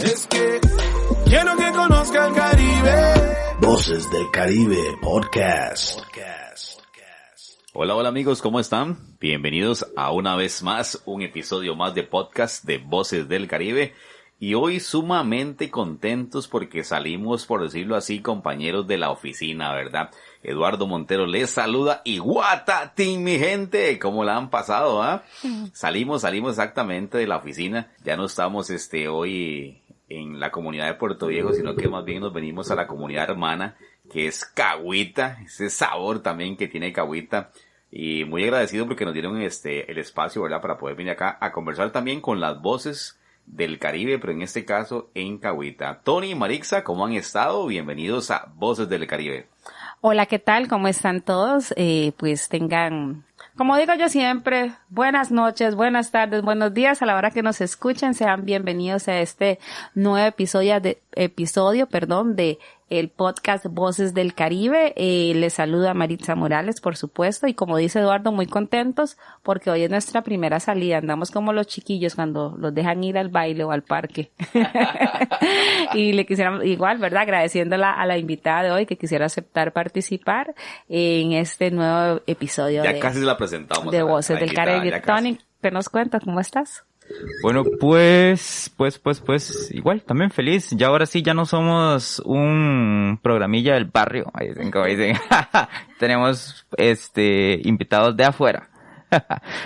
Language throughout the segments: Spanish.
Es que quiero que conozca el Caribe. Voces del Caribe Podcast. Hola amigos, ¿cómo están? Bienvenidos a una vez más, un episodio más de podcast de Voces del Caribe. Y hoy sumamente contentos porque salimos, por decirlo así, compañeros de la oficina, ¿verdad? Eduardo Montero les saluda y Guatatín, mi gente, ¿cómo la han pasado, ah? Salimos exactamente de la oficina, ya no estamos hoy en la comunidad de Puerto Viejo, sino que más bien nos venimos a la comunidad hermana, que es Cahuita, ese sabor también que tiene Cahuita, y muy agradecido porque nos dieron el espacio, ¿verdad?, para poder venir acá a conversar también con las voces del Caribe, pero en este caso en Cahuita. Tony y Marixa, ¿cómo han estado? Bienvenidos a Voces del Caribe. Hola, ¿qué tal? ¿Cómo están todos? Pues tengan, como digo yo siempre, buenas noches, buenas tardes, buenos días a la hora que nos escuchen. Sean bienvenidos a este nuevo episodio de el podcast Voces del Caribe. Les saluda Maritza Morales, por supuesto, y como dice Eduardo, muy contentos porque hoy es nuestra primera salida. Andamos como los chiquillos cuando los dejan ir al baile o al parque. Y le quisiéramos, igual, ¿verdad? Agradeciéndola a la invitada de hoy que quisiera aceptar participar en este nuevo episodio ya casi la presentamos de Voces del Caribe. Tony, ¿qué nos cuentas? ¿Cómo estás? Bueno, pues, igual, también feliz. Ya ahora sí, ya no somos un programilla del barrio. Ahí dicen, como dicen. Tenemos, invitados de afuera.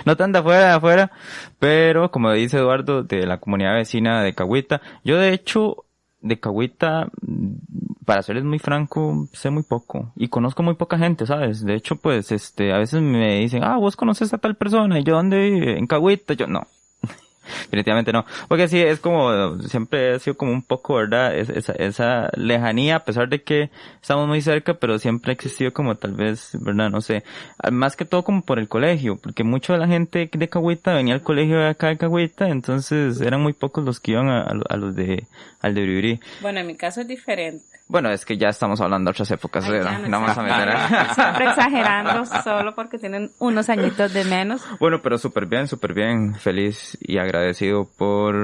No tan de afuera, pero como dice Eduardo, de la comunidad vecina de Cahuita. Yo, de hecho, de Cahuita, para serles muy franco, sé muy poco. Y conozco muy poca gente, ¿sabes? De hecho, pues, a veces me dicen, vos conoces a tal persona. Y yo, ¿dónde vive? En Cahuita. Yo, no. Definitivamente no, porque sí, es como, siempre ha sido como un poco, ¿verdad? Esa lejanía, a pesar de que estamos muy cerca, pero siempre ha existido como tal vez, ¿verdad? No sé, más que todo como por el colegio, porque mucha de la gente de Cahuita venía al colegio de acá de Cahuita, entonces eran muy pocos los que iban al de Bribri. Bueno, en mi caso es diferente. Bueno, es que ya estamos hablando de otras épocas, ¿verdad? No vamos a meter siempre exagerando, solo porque tienen unos añitos de menos. Bueno, pero súper bien, feliz y agradecido por,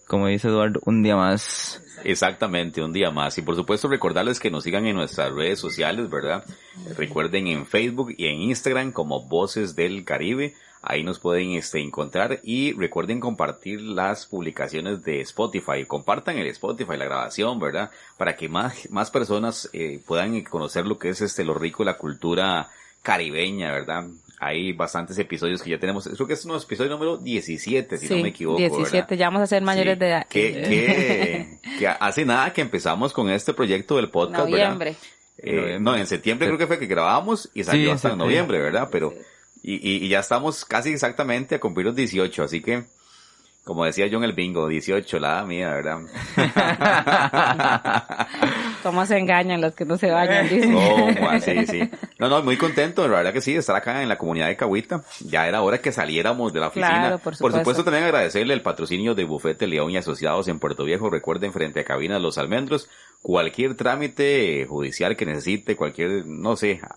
como dice Eduardo, un día más. Exactamente, un día más. Y por supuesto recordarles que nos sigan en nuestras redes sociales, ¿verdad? Recuerden en Facebook y en Instagram como Voces del Caribe. Ahí nos pueden encontrar y recuerden compartir las publicaciones de Spotify. Compartan el Spotify, la grabación, ¿verdad? Para que más personas puedan conocer lo que es lo rico de la cultura caribeña, ¿verdad? Hay bastantes episodios que ya tenemos. Creo que es un episodio número 17, si no me equivoco, 17, ¿verdad? Ya vamos a ser mayores de edad. Que hace nada que empezamos con este proyecto del podcast, noviembre. ¿Verdad? No, en septiembre creo que fue que grabamos y salió hasta en noviembre, ¿verdad? Pero y ya estamos casi exactamente a cumplir los 18, así que, como decía yo en el bingo, 18, la mía, ¿verdad? ¿Cómo se engañan los que no se bañan? Sí. No, muy contento, la verdad que sí, de estar acá en la comunidad de Cahuita. Ya era hora que saliéramos de la oficina. Claro, por supuesto también agradecerle el patrocinio de Bufete León y Asociados en Puerto Viejo. Recuerden, frente a Cabina Los Almendros, cualquier trámite judicial que necesite, cualquier,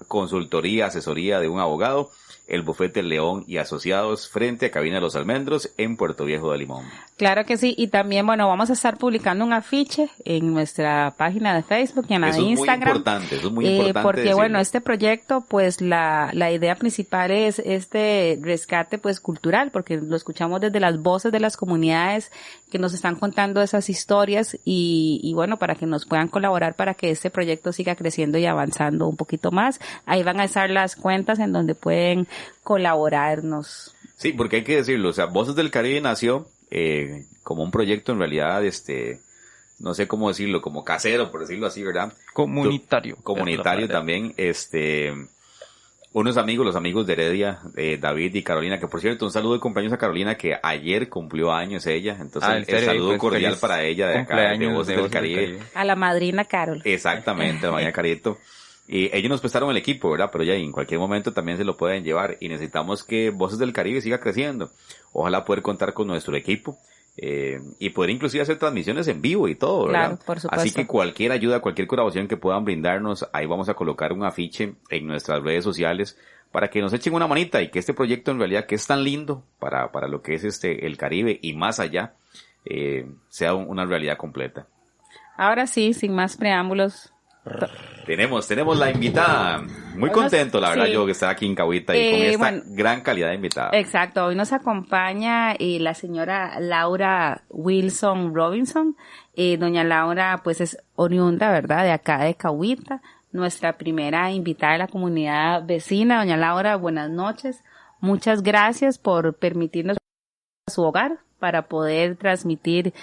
consultoría, asesoría de un abogado, el Bufete León y Asociados frente a Cabina Los Almendros en Puerto Viejo de Limón. Claro que sí, y también, vamos a estar publicando un afiche en nuestra página de Facebook y en la de Instagram. Eso es muy importante porque decirlo. este proyecto, pues la idea principal es este rescate pues cultural, porque lo escuchamos desde las voces de las comunidades que nos están contando esas historias y para que nos puedan colaborar para que este proyecto siga creciendo y avanzando un poquito más. Ahí van a estar las cuentas en donde pueden colaborarnos. Sí, porque hay que decirlo, Voces del Caribe nació como un proyecto en realidad, no sé cómo decirlo, como casero, por decirlo así, ¿verdad? Comunitario también, unos amigos, los amigos de Heredia, David y Carolina, que por cierto, un saludo de cumpleaños a Carolina, que ayer cumplió años ella, entonces el saludo cordial para ella de acá, de Voces del Caribe. A la madrina Carol. Exactamente, a la madrina Carito. Y ellos nos prestaron el equipo, ¿verdad? Pero ya en cualquier momento también se lo pueden llevar y necesitamos que Voces del Caribe siga creciendo. Ojalá poder contar con nuestro equipo y poder inclusive hacer transmisiones en vivo y todo, ¿verdad? Claro, por supuesto. Así que cualquier ayuda, cualquier colaboración que puedan brindarnos, ahí vamos a colocar un afiche en nuestras redes sociales para que nos echen una manita y que este proyecto en realidad que es tan lindo para lo que es el Caribe y más allá, sea una realidad completa. Ahora sí, sin más preámbulos. Tenemos la invitada. Muy contento, la verdad, sí. yo que estar aquí en Cahuita y con esta gran calidad de invitada. Exacto, hoy nos acompaña la señora Laura Wilson Robinson. Doña Laura, pues es oriunda, ¿verdad?, de acá de Cahuita, nuestra primera invitada de la comunidad vecina. Doña Laura, buenas noches. Muchas gracias por permitirnos a su hogar para poder transmitir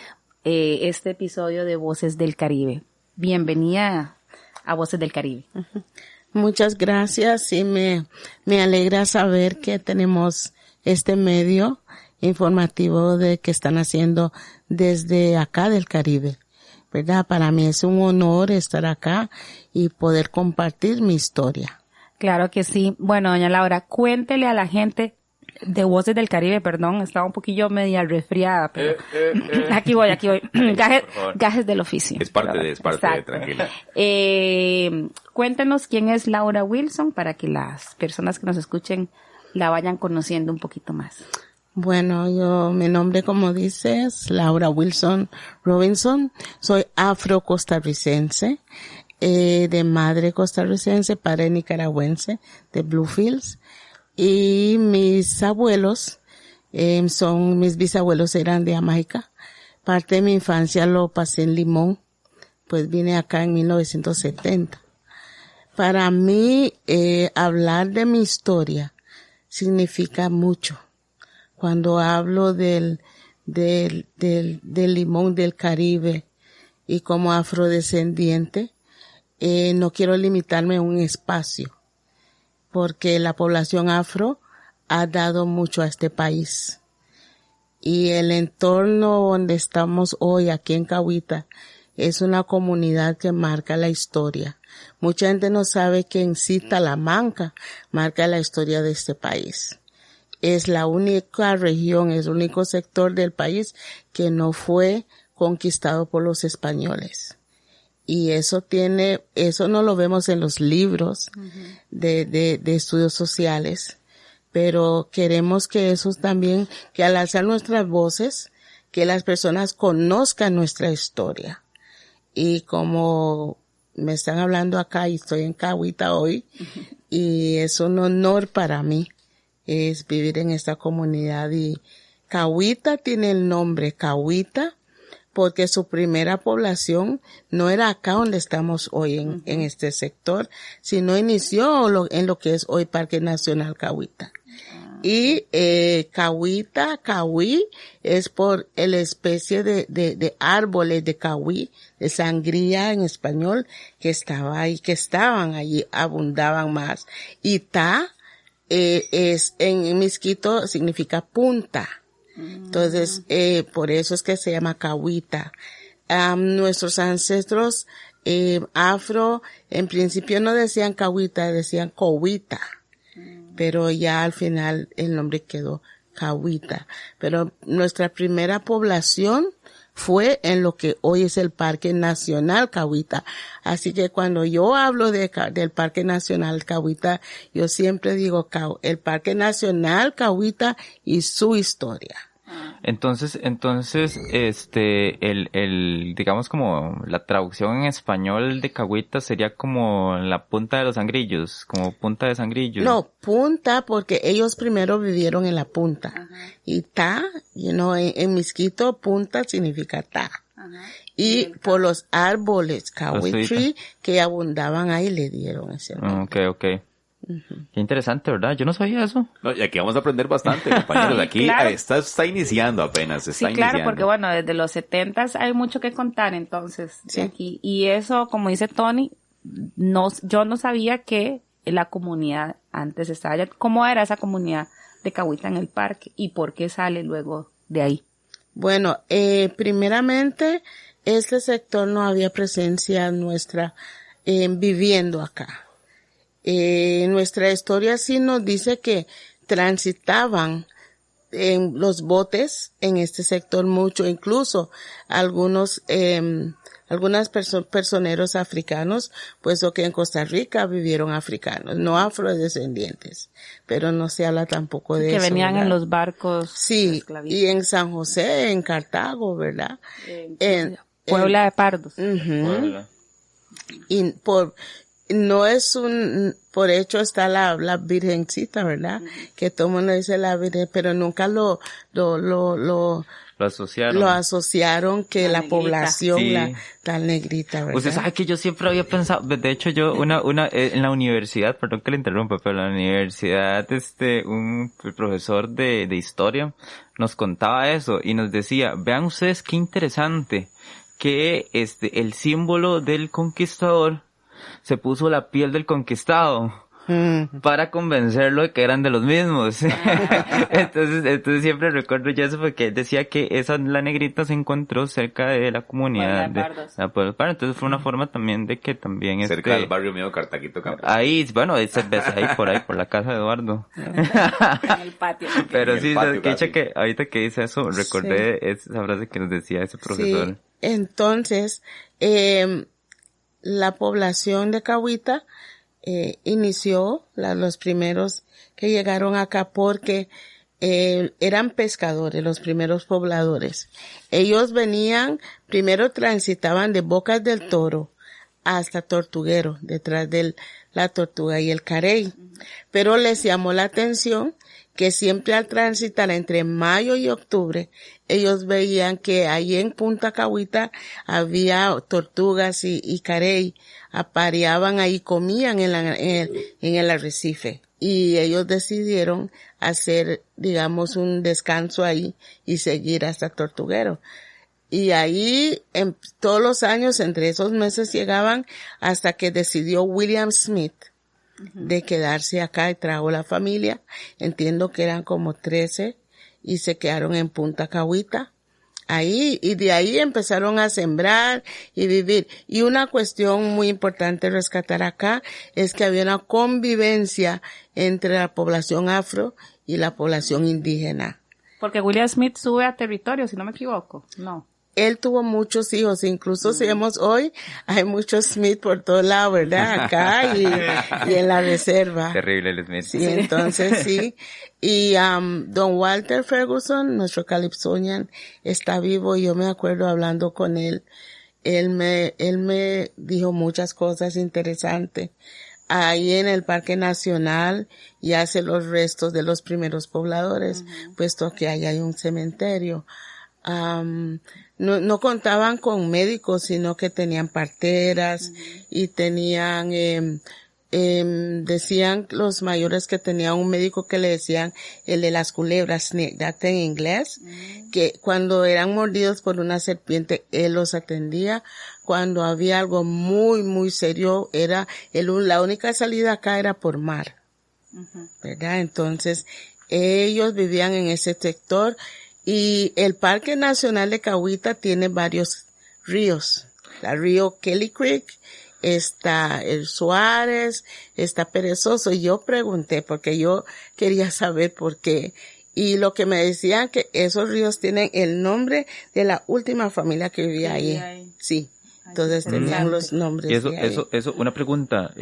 este episodio de Voces del Caribe. Bienvenida a Voces del Caribe. Muchas gracias y me alegra saber que tenemos este medio informativo de que están haciendo desde acá del Caribe, ¿verdad? Para mí es un honor estar acá y poder compartir mi historia. Claro que sí. Bueno, doña Laura, cuéntele a la gente de Voces del Caribe, perdón, estaba un poquillo media resfriada, pero aquí voy. Gajes del oficio. Es parte de, tranquila. Cuéntenos quién es Laura Wilson para que las personas que nos escuchen la vayan conociendo un poquito más. Bueno, mi nombre, como dices, Laura Wilson Robinson. Soy afro-costarricense, de madre costarricense, padre nicaragüense, de Bluefields. Y mis abuelos, mis bisabuelos eran de Jamaica. Parte de mi infancia lo pasé en Limón, pues vine acá en 1970. Para mí, hablar de mi historia significa mucho. Cuando hablo del Limón del Caribe y como afrodescendiente, no quiero limitarme a un espacio, porque la población afro ha dado mucho a este país. Y el entorno donde estamos hoy, aquí en Cahuita, es una comunidad que marca la historia. Mucha gente no sabe que en sí Talamanca marca la historia de este país. Es la única región, es el único sector del país que no fue conquistado por los españoles. Y eso no lo vemos en los libros de estudios sociales, pero queremos que eso también, que al alzar nuestras voces, que las personas conozcan nuestra historia. Y como me están hablando acá y estoy en Cahuita hoy, y es un honor para mí, es vivir en esta comunidad. Y Cahuita tiene el nombre Cahuita, porque su primera población no era acá donde estamos hoy en este sector, sino inició en lo que es hoy Parque Nacional Cahuita. Y Cahuita, Cahuí, es por la especie de árboles de cahuí, de sangría en español, que estaban allí, abundaban más. Y Ta, en misquito significa punta. Entonces, por eso es que se llama Cahuita. Nuestros ancestros afro, en principio no decían Cahuita, decían Cohuita. Pero ya al final el nombre quedó Cahuita. Pero nuestra primera población fue en lo que hoy es el Parque Nacional Cahuita. Así que cuando yo hablo del Parque Nacional Cahuita, yo siempre digo el Parque Nacional Cahuita y su historia. Entonces, digamos como la traducción en español de Cahuita sería como la punta de los sangrillos, como punta de sangrillos. No, punta, porque ellos primero vivieron en la punta. Ajá. Y Ta, en misquito, punta significa Ta. Ajá. Y por los árboles, Cahuí tree, que abundaban ahí, le dieron ese nombre. Okay. Qué interesante, ¿verdad? Yo no sabía eso. No, y aquí vamos a aprender bastante, compañeros. Aquí claro. está iniciando apenas. Claro, porque bueno, desde los 70s hay mucho que contar, entonces. Sí. Aquí. Y eso, como dice Tony, yo no sabía que la comunidad antes estaba allá. ¿Cómo era esa comunidad de Cahuita en el parque? ¿Y por qué sale luego de ahí? Bueno, primeramente, este sector no había presencia nuestra viviendo acá. Nuestra historia sí nos dice que transitaban en los botes en este sector mucho, incluso algunos personeros africanos, puesto que en Costa Rica vivieron africanos, no afrodescendientes, pero no se habla tampoco de que eso. Que venían, ¿verdad?, en los barcos. Sí, y en San José, en Cartago, ¿verdad? En Puebla de Pardos. Puebla. Y no es por hecho está la virgencita, ¿verdad? Que todo el mundo dice la virgen, pero nunca lo asociaron que la población, sí, tal negrita, ¿verdad? Usted sabe que yo siempre había pensado, de hecho yo en la universidad, perdón que le interrumpa, pero en la universidad el profesor de historia nos contaba eso y nos decía, vean ustedes qué interesante que el símbolo del conquistador se puso la piel del conquistado para convencerlo de que eran de los mismos. Entonces siempre recuerdo ya eso porque él decía que la negrita se encontró cerca de la comunidad de la Puebla de Pardos. Entonces fue una forma también de que también cerca del barrio mío Cartaquito Campo. Ahí, bueno, esas veces ahí por la casa de Eduardo. En el patio. Pero sí, que ahorita que dice eso, recordé esa frase que nos decía ese profesor. Sí. Entonces, la población de Cahuita inició los primeros que llegaron acá porque eran pescadores, los primeros pobladores. Ellos venían, primero transitaban de Bocas del Toro hasta Tortuguero, detrás de la Tortuga y el Carey. Pero les llamó la atención que siempre al transitar entre mayo y octubre, ellos veían que ahí en Punta Cahuita había tortugas y carey, apareaban ahí, comían en el arrecife. Y ellos decidieron hacer, digamos, un descanso ahí y seguir hasta Tortuguero. Y ahí, todos los años, entre esos meses llegaban hasta que decidió William Smith de quedarse acá y trajo la familia. Entiendo que eran como 13 y se quedaron en Punta Cahuita. Ahí, y de ahí empezaron a sembrar y vivir. Y una cuestión muy importante rescatar acá es que había una convivencia entre la población afro y la población indígena. Porque William Smith sube a territorio, si no me equivoco. No. Él tuvo muchos hijos, incluso si vemos hoy, hay muchos Smith por todos lados, ¿verdad? Acá y en la reserva. Terrible el Smith. Sí, entonces sí. Y don Walter Ferguson, nuestro calipsonian, está vivo y yo me acuerdo hablando con él. Él me dijo muchas cosas interesantes. Ahí en el Parque Nacional yace los restos de los primeros pobladores, puesto que ahí hay un cementerio. No contaban con médicos, sino que tenían parteras y tenían, decían los mayores que tenían un médico que le decían el de las culebras, snake dat en inglés, que cuando eran mordidos por una serpiente, él los atendía. Cuando había algo muy, muy serio, la única salida acá era por mar, ¿verdad? Entonces, ellos vivían en ese sector. Y el Parque Nacional de Cahuita tiene varios ríos. El río Kelly Creek, está el Suárez, está Perezoso. Y yo pregunté porque yo quería saber por qué. Y lo que me decían que esos ríos tienen el nombre de la última familia que vivía ahí. Sí. Entonces tenían los nombres. Y eso, una pregunta,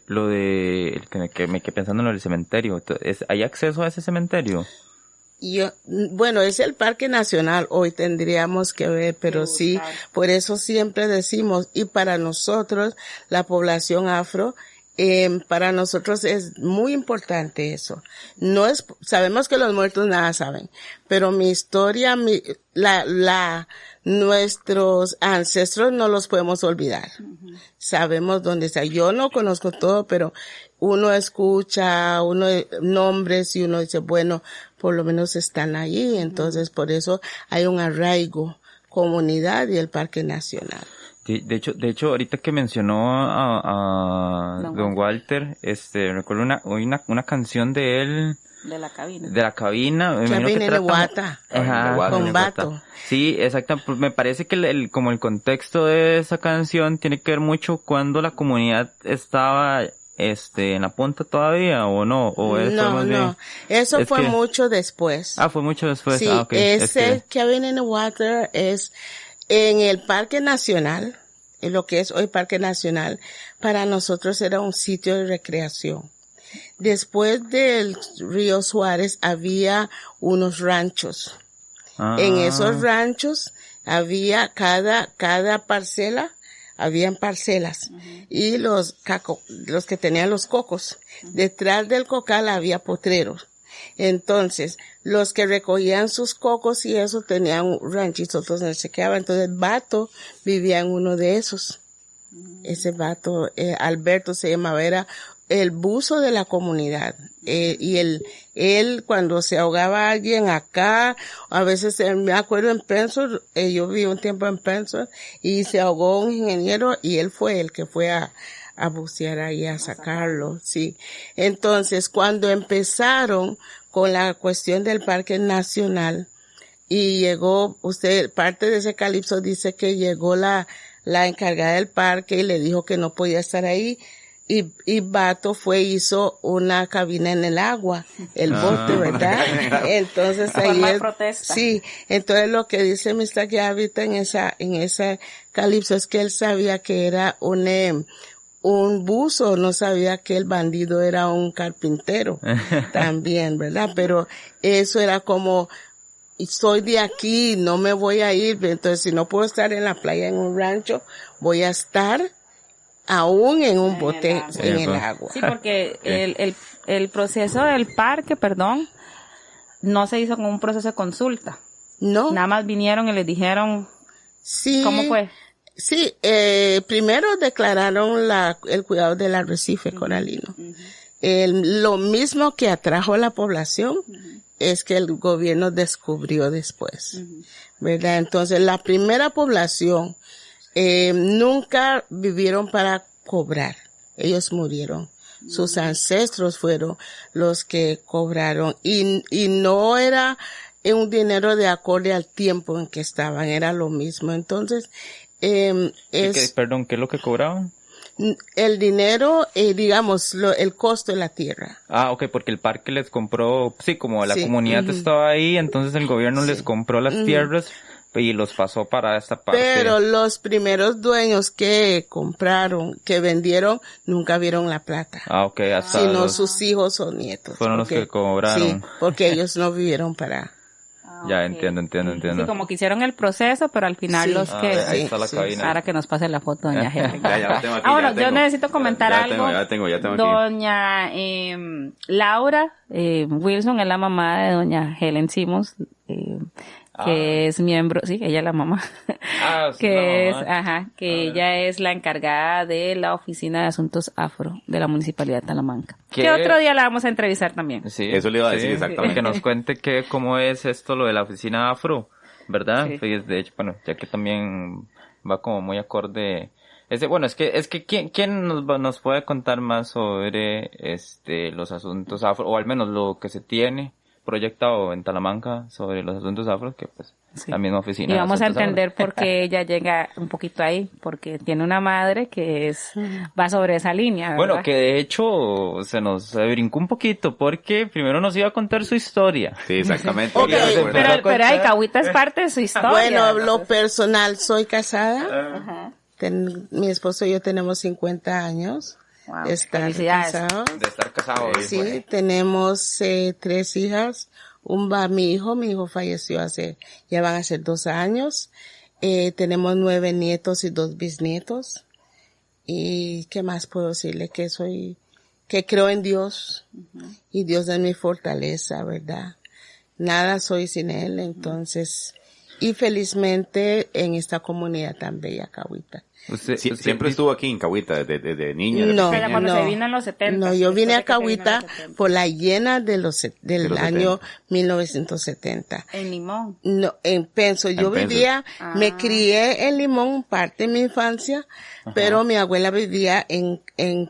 lo de, que me quedé pensando en lo del cementerio. ¿Hay acceso a ese cementerio? Bueno, es el Parque Nacional, hoy tendríamos que ver, pero sí, por eso siempre decimos, y para nosotros, la población afro, para nosotros es muy importante eso. Sabemos que los muertos nada saben, pero mi historia, nuestros ancestros no los podemos olvidar. Sabemos dónde está. Yo no conozco todo, pero uno escucha, nombres y uno dice, bueno, por lo menos están ahí. Entonces, por eso hay un arraigo, comunidad y el Parque Nacional. De hecho, ahorita que mencionó a don Walter, recuerdo una canción de él. De la cabina. Cabina de Guata. Ajá. Con Bato. Sí, exacto. Pues me parece que como el contexto de esa canción tiene que ver mucho cuando la comunidad estaba en la punta todavía o no? ¿O eso fue más bien? No, eso Es fue que- mucho después. Ah, fue mucho después. Sí, Ah, ok. ese Cabin in the Water es en el Parque Nacional, en lo que es hoy Parque Nacional. Para nosotros era un sitio de recreación. Después del río Suárez había unos ranchos. Ah, En esos ranchos había cada parcela, habían parcelas. Y los que tenían los cocos. Detrás del cocal había potreros. Entonces, los que recogían sus cocos y eso tenían ranchitos donde se quedaban. Entonces, Bato vivía en uno de esos. Ese Bato, Alberto se llamaba, era el buzo de la comunidad. Y él cuando se ahogaba alguien acá, a veces me acuerdo en Penson, yo viví un tiempo en Penson y se ahogó un ingeniero y él fue el que fue a bucear ahí a sacarlo, sí. Entonces, cuando empezaron con la cuestión del Parque Nacional y llegó, parte de ese calipso dice que llegó la encargada del parque y le dijo que no podía estar ahí. Y Bato hizo una cabina en el agua, el bote, ¿verdad? Entonces ahí Forma de protesta. sí, entonces lo que dice Mr. Gavita en esa calipso es que él sabía que era un buzo, no sabía que el bandido era un carpintero también, ¿verdad? Pero eso era como, soy de aquí, no me voy a ir, entonces si no puedo estar en la playa en un rancho, voy a estar aún en un bote en el agua. Sí, porque el proceso del parque, no se hizo con un proceso de consulta. No, Nada más vinieron y les dijeron, sí. ¿cómo fue? Sí, primero declararon el cuidado del arrecife coralino. Lo mismo que atrajo a la población es que el gobierno descubrió después, ¿verdad? Entonces, la primera población nunca vivieron para cobrar. Ellos murieron. Sus ancestros fueron los que cobraron y no era un dinero de acorde al tiempo en que estaban, era lo mismo. Entonces, Perdón, ¿qué es lo que cobraban? el dinero, digamos, el costo de la tierra. Ah, ok, porque el parque les compró, sí, como la comunidad estaba ahí, entonces el gobierno les compró las tierras y los pasó para esta parte. Pero los primeros dueños que compraron, que vendieron, nunca vieron la plata. Ah, ok, hasta Sino sus hijos o nietos. fueron los que cobraron. Sí, porque ellos no vivieron para... Ya, entiendo. Sí, como que hicieron el proceso, pero al final Sí. los que... Ahí está la cabina. Ahora que nos pase la foto, doña Helen. Ya la tengo aquí, Bueno, ya la yo tengo. necesito comentar algo. Ya tengo aquí. Doña Laura Wilson es la mamá de doña Helen Simmons, que es miembro, sí, ella es la mamá, Ah, sí, que la mamá. es, que ella es la encargada de la Oficina de Asuntos Afro de la Municipalidad de Talamanca. ¿Qué? Que otro día la vamos a entrevistar también. Sí, Eso le iba a decir exactamente. Que nos cuente cómo es esto lo de la oficina afro, ¿verdad? Sí. Pues, de hecho, bueno, ya que también va como muy acorde. Es que ¿quién nos puede contar más sobre los asuntos afro, o al menos lo que se tiene proyectado en Talamanca sobre los asuntos afro, que pues Sí. la misma oficina. Y de vamos a asuntos entender afro. por qué ella llega un poquito ahí, porque tiene una madre que va sobre esa línea, ¿verdad? Bueno, que de hecho se nos brincó un poquito porque primero nos iba a contar su historia. Sí, exactamente. Ok, Ya recuerdo. pero hay Cahuita es parte de su historia. Bueno, lo personal, soy casada. Mi esposo y yo tenemos 50 años Wow, de estar felicidades. casados. De estar casado. Sí, tenemos 3 hijas. Mi hijo falleció ya van a ser 2 años. Tenemos 9 nietos y 2 bisnietos. Y qué más puedo decirle, que creo en Dios. Y Dios es mi fortaleza, ¿verdad? Nada soy sin Él, entonces, y felizmente en esta comunidad tan bella, Cahuita. Siempre estuvo aquí en Cahuita, desde niña. No, Pero cuando no. se vino en los 70. No, yo vine a después de que se vino en Cahuita los 70. por la llena del los año 1970. En Limón. No, en Penso. Yo Penso. vivía, me crié en Limón parte de mi infancia, pero mi abuela vivía en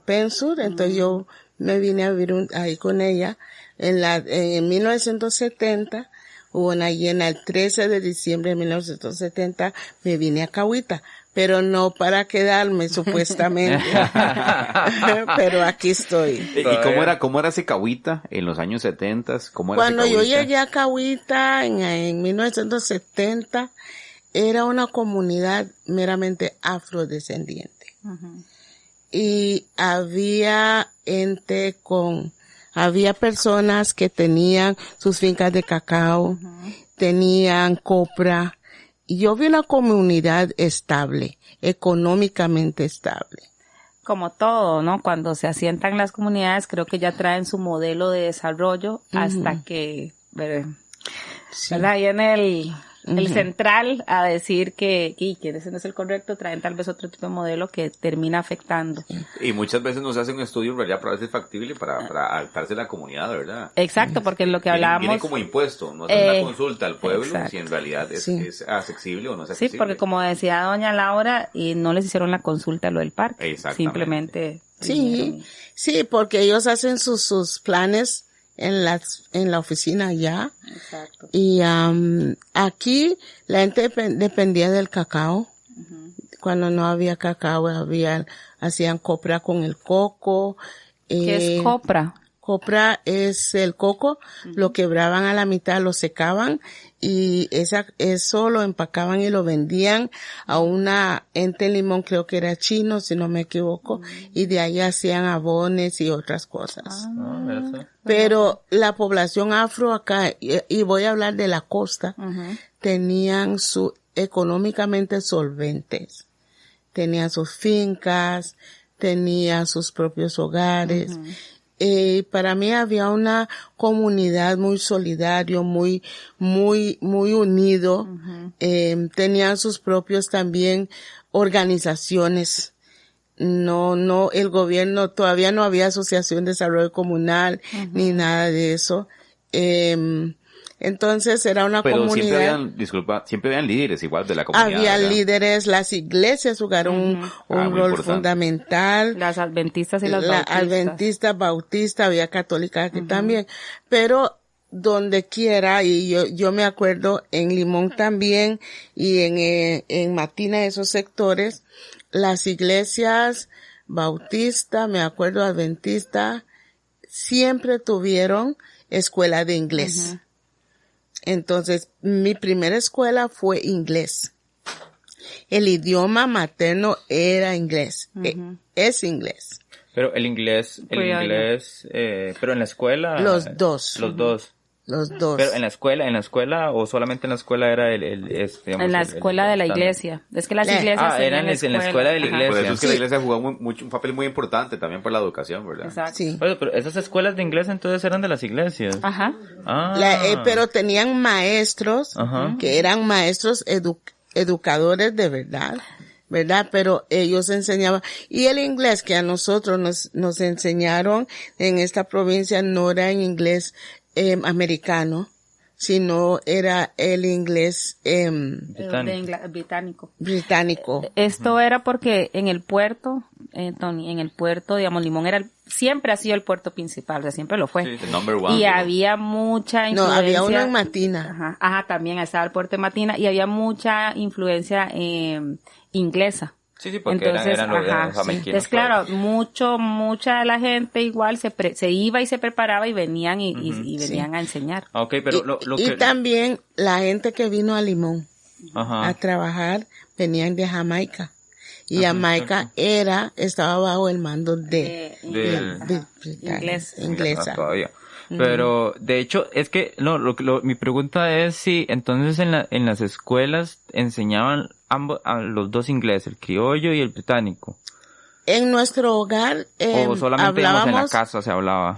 Penso, entonces yo me vine a vivir ahí con ella. En 1970, hubo una llena el 13 de diciembre de 1970, me vine a Cahuita. pero no para quedarme supuestamente. Pero aquí estoy. ¿Y cómo era ese Cahuita en los años 70? ¿Cómo era Cuando ese yo Cahuita? llegué a Cahuita en 1970, era una comunidad meramente afrodescendiente. Y había había personas que tenían sus fincas de cacao, tenían copra. Y yo vi una comunidad estable, económicamente estable. Como todo, ¿no? Cuando se asientan las comunidades, creo que ya traen su modelo de desarrollo hasta que, ¿verdad? Viene el central a decir que ese no es el correcto, traen tal vez otro tipo de modelo que termina afectando. Y muchas veces no se hace un estudio en realidad para ver si es factible para adaptarse a la comunidad, ¿verdad? Exacto, porque lo que hablábamos... Viene como impuesto, no es una consulta al pueblo, exacto. si en realidad es accesible o no es accesible. Sí, porque como decía doña Laura, no les hicieron la consulta a lo del parque. Exactamente. Simplemente... Sí, porque ellos hacen sus planes en la oficina ya. Exacto. Y aquí la gente dependía del cacao. Cuando no había cacao, hacían copra con el coco. ¿Qué es copra? Copra es el coco, lo quebraban a la mitad, lo secaban y eso lo empacaban y lo vendían a una ente limón, creo que era chino, si no me equivoco, y de ahí hacían abones y otras cosas. Pero la población afro acá, y voy a hablar de la costa, tenían económicamente solventes. Tenían sus fincas, tenían sus propios hogares. Para mí había una comunidad muy solidario, muy unido. Tenían sus propios también organizaciones. No, el gobierno, todavía no había asociación de desarrollo comunal, ni nada de eso. Entonces era una comunidad. Siempre habían líderes igual de la comunidad. Había ¿verdad? líderes, las iglesias jugaron un rol fundamental. Las adventistas y las bautistas. Adventistas, bautistas, había católicas aquí también. Pero donde quiera, y yo me acuerdo en Limón también, y en Matina, esos sectores, las iglesias bautistas, me acuerdo adventistas, siempre tuvieron escuela de inglés. Entonces, mi primera escuela fue inglés. El idioma materno era inglés. Es inglés. Pero el inglés, pero en la escuela. Los dos. Pero en la escuela o solamente en la escuela era en la escuela de la iglesia. Es que las iglesias eran en la escuela de la iglesia. Por eso es que la iglesia jugó un papel muy importante también por la educación, ¿verdad? Exacto. Sí. Pero esas escuelas de inglés entonces eran de las iglesias. Ajá. Pero tenían maestros que eran maestros educadores de verdad, pero ellos enseñaban, y el inglés que a nosotros nos enseñaron en esta provincia no era en inglés americano, sino era el inglés británico. Esto era porque en el puerto, Tony, digamos, Limón siempre ha sido el puerto principal, o sea, siempre lo fue. Sí, number one, y había mucha influencia. No, había uno en Matina. Ajá, también estaba el puerto de Matina y había mucha influencia inglesa. Sí, porque entonces, eran los jamaiquinos. Entonces, claro, mucha de la gente igual se iba y se preparaba y venían y venían a enseñar. Okay, pero y también la gente que vino a Limón a trabajar venían de Jamaica. Y Jamaica estaba bajo el mando de inglesa. Todavía. Pero, de hecho, es que, mi pregunta es si, entonces en las escuelas enseñaban los dos inglés, el criollo y el británico. En nuestro hogar, o solamente digamos, en la casa se hablaba.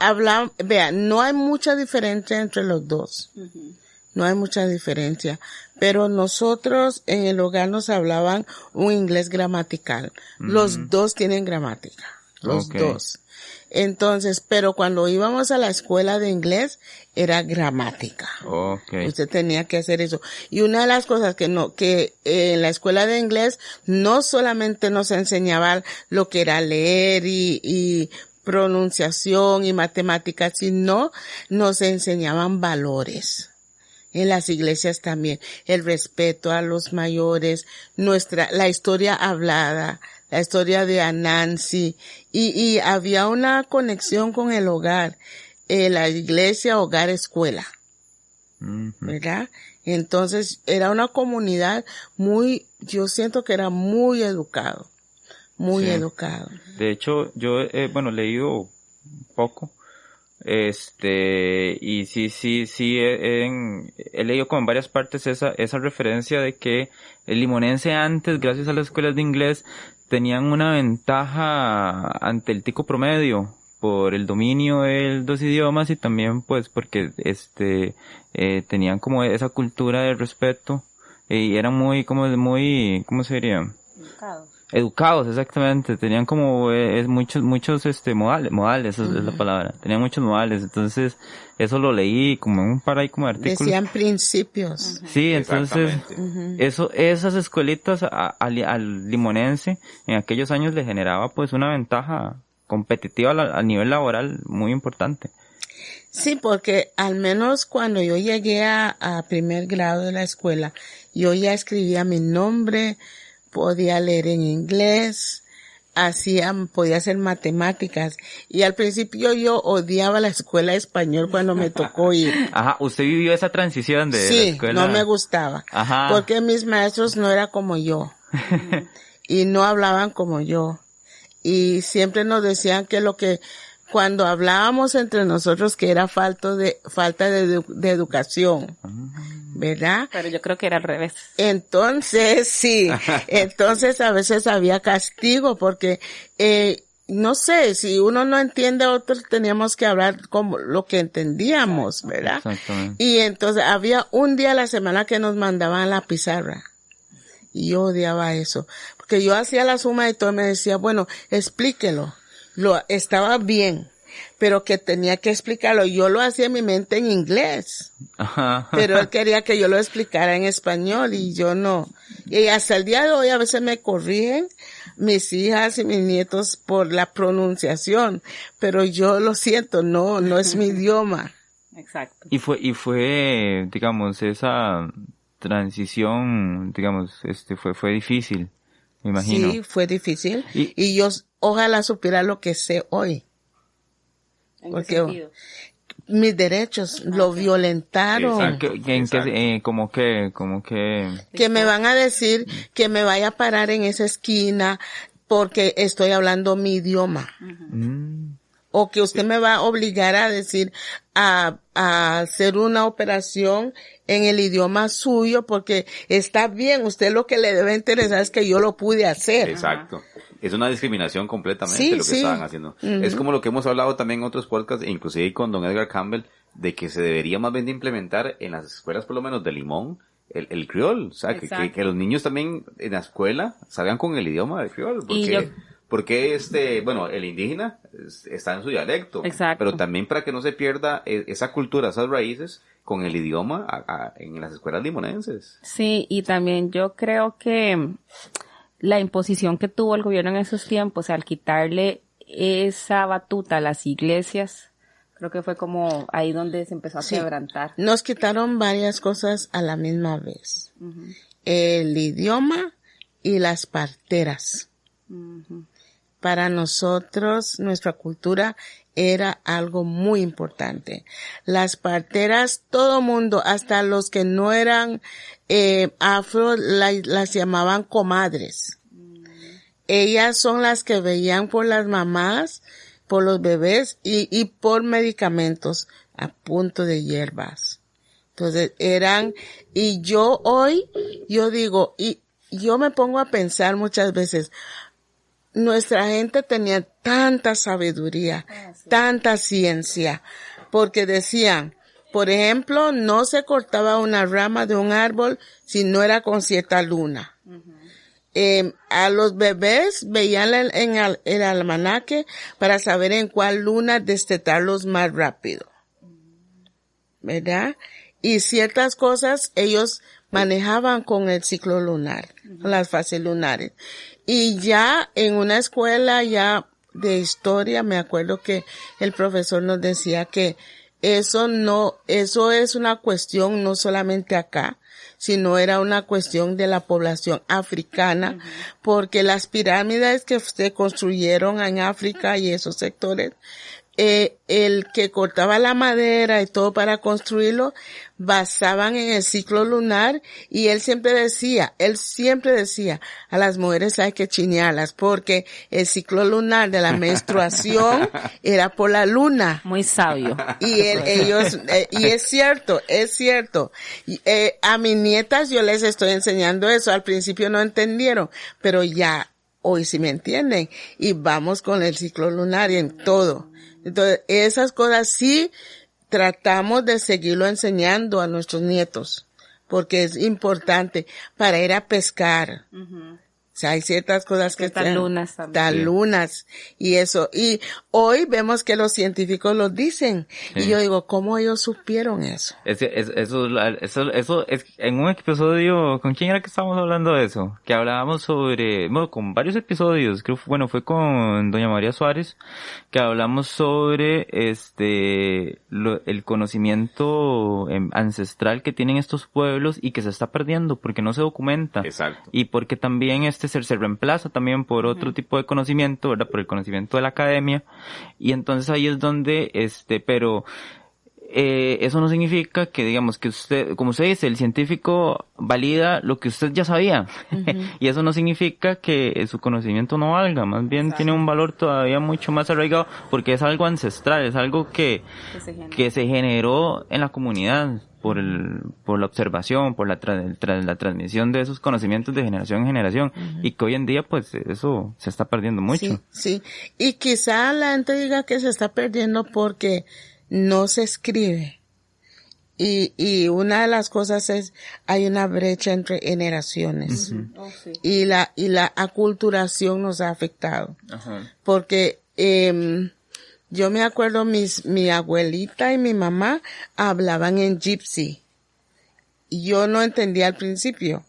Vea, no hay mucha diferencia entre los dos. No hay mucha diferencia. Pero nosotros en el hogar nos hablaban un inglés gramatical. Los dos tienen gramática. Los dos. Entonces, pero cuando íbamos a la escuela de inglés, era gramática. Usted tenía que hacer eso. Y una de las cosas que en la escuela de inglés no solamente nos enseñaba lo que era leer y pronunciación y matemáticas, sino nos enseñaban valores. En las iglesias también. El respeto a los mayores, la historia hablada, la historia de Anansi, y había una conexión con el hogar, la iglesia, hogar, escuela, ¿verdad? Entonces, era una comunidad yo siento que era muy educado, muy educado. De hecho, yo, he leído poco, y sí, he leído como en varias partes esa referencia de que el limonense antes, gracias a las escuelas de inglés, tenían una ventaja ante el tico promedio por el dominio de dos idiomas y también pues porque tenían como esa cultura de respeto y eran muy, ¿cómo se diría? Educados, exactamente. Tenían como muchos modales, esa es la palabra. Tenían muchos modales, entonces eso lo leí como en un par ahí como de artículos. Decían principios. Sí, entonces esas escuelitas al limonense en aquellos años le generaba pues una ventaja competitiva a nivel laboral muy importante. Sí, porque al menos cuando yo llegué a primer grado de la escuela, yo ya escribía mi nombre, podía leer en inglés, podía hacer matemáticas. Y al principio yo odiaba la escuela de español cuando me tocó ir. Ajá, usted vivió esa transición de la escuela. Sí, no me gustaba. Ajá. Porque mis maestros no eran como yo. Y no hablaban como yo. Y siempre nos decían que cuando hablábamos entre nosotros que era falta de educación, ¿verdad? Pero yo creo que era al revés. Entonces, sí, entonces a veces había castigo porque, no sé, si uno no entiende, otros teníamos que hablar como lo que entendíamos, ¿verdad? Exactamente. Y entonces había un día a la semana que nos mandaban la pizarra. Y yo odiaba eso. Porque yo hacía la suma y todo me decía, bueno, explíquelo. Estaba bien, pero que tenía que explicarlo. Yo lo hacía en mi mente en inglés. Ajá. Pero él quería que yo lo explicara en español y yo no. Y hasta el día de hoy a veces me corrigen mis hijas y mis nietos por la pronunciación. Pero yo lo siento, no es mi idioma. Exacto. Y fue, digamos, esa transición, digamos, fue difícil, me imagino. Sí, fue difícil. Y yo ojalá supiera lo que sé hoy. ¿En qué sentido? Mis derechos lo violentaron. ¿Cómo que? Que me van a decir que me vaya a parar en esa esquina porque estoy hablando mi idioma. O que usted me va a obligar a decir, a hacer una operación en el idioma suyo porque está bien, usted lo que le debe interesar es que yo lo pude hacer. Exacto. Es una discriminación completamente lo que estaban haciendo. Es como lo que hemos hablado también en otros podcasts, inclusive con don Edgar Campbell, de que se debería más bien de implementar en las escuelas, por lo menos de Limón, el criol. O sea, que los niños también en la escuela salgan con el idioma del criol. Porque el indígena está en su dialecto. Exacto. Pero también para que no se pierda esa cultura, esas raíces, con el idioma en las escuelas limonenses. Sí, y también yo creo que la imposición que tuvo el gobierno en esos tiempos al quitarle esa batuta a las iglesias, creo que fue como ahí donde se empezó a quebrantar. Nos quitaron varias cosas a la misma vez. El idioma y las parteras. Para nosotros, nuestra cultura era algo muy importante. Las parteras, todo mundo, hasta los que no eran afro, las llamaban comadres. Ellas son las que veían por las mamás, por los bebés y por medicamentos a punto de hierbas. Entonces y yo digo, y yo me pongo a pensar muchas veces, nuestra gente tenía tanta sabiduría, tanta ciencia, porque decían, por ejemplo, no se cortaba una rama de un árbol si no era con cierta luna. A los bebés veían en el almanaque para saber en cuál luna destetarlos más rápido, ¿verdad? Y ciertas cosas ellos manejaban con el ciclo lunar, con las fases lunares. Y ya en una escuela ya de historia, me acuerdo que el profesor nos decía que eso es una cuestión no solamente acá, sino era una cuestión de la población africana, porque las pirámides que se construyeron en África y esos sectores, el que cortaba la madera y todo para construirlo, basaban en el ciclo lunar, y él siempre decía, a las mujeres hay que chinearlas, porque el ciclo lunar de la menstruación era por la luna. Muy sabio. Y y es cierto. A mis nietas yo les estoy enseñando eso, al principio no entendieron, pero ya, hoy sí me entienden, y vamos con el ciclo lunar y en todo. Entonces, esas cosas sí tratamos de seguirlo enseñando a nuestros nietos, porque es importante para ir a pescar. O sea, hay ciertas cosas que están lunas también. Están lunas y eso. Y hoy vemos que los científicos lo dicen. Sí. Y yo digo, ¿cómo ellos supieron eso? Eso es en un episodio, ¿con quién era que estábamos hablando de eso? Que hablábamos sobre, bueno, con varios episodios, creo, bueno, fue con doña María Suárez, que hablamos sobre el conocimiento ancestral que tienen estos pueblos y que se está perdiendo porque no se documenta. Exacto. Y porque también se reemplaza también por otro tipo de conocimiento, ¿verdad? Por el conocimiento de la academia. Y entonces ahí es donde, pero eso no significa que, digamos, que usted, como usted dice, el científico valida lo que usted ya sabía. Y eso no significa que su conocimiento no valga, más bien tiene un valor todavía mucho más arraigado, porque es algo ancestral, es algo que se generó en la comunidad por la observación, por la transmisión de esos conocimientos de generación en generación, y que hoy en día pues eso se está perdiendo mucho. Sí. Y quizá la gente diga que se está perdiendo porque no se escribe. Y una de las cosas es, hay una brecha entre generaciones. Y la aculturación nos ha afectado. Porque, yo me acuerdo mi abuelita y mi mamá hablaban en gypsy. Y yo no entendía al principio.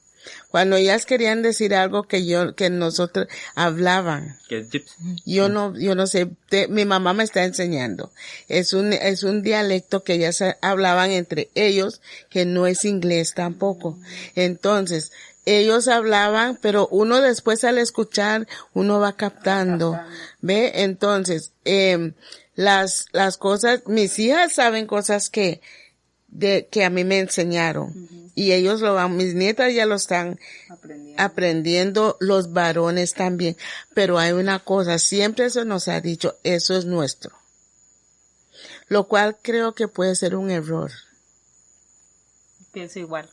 Cuando ellas querían decir algo que nosotros hablaban. ¿Qué es gypsy? Yo no sé, mi mamá me está enseñando. Es un dialecto que ellas hablaban entre ellos, que no es inglés tampoco. Entonces, ellos hablaban, pero uno después al escuchar, uno va captando. ¿Ve? Entonces, las cosas, mis hijas saben cosas que a mí me enseñaron. Y ellos mis nietas ya lo están aprendiendo, los varones también. Pero hay una cosa, siempre se nos ha dicho, eso es nuestro. Lo cual creo que puede ser un error. Pienso igual.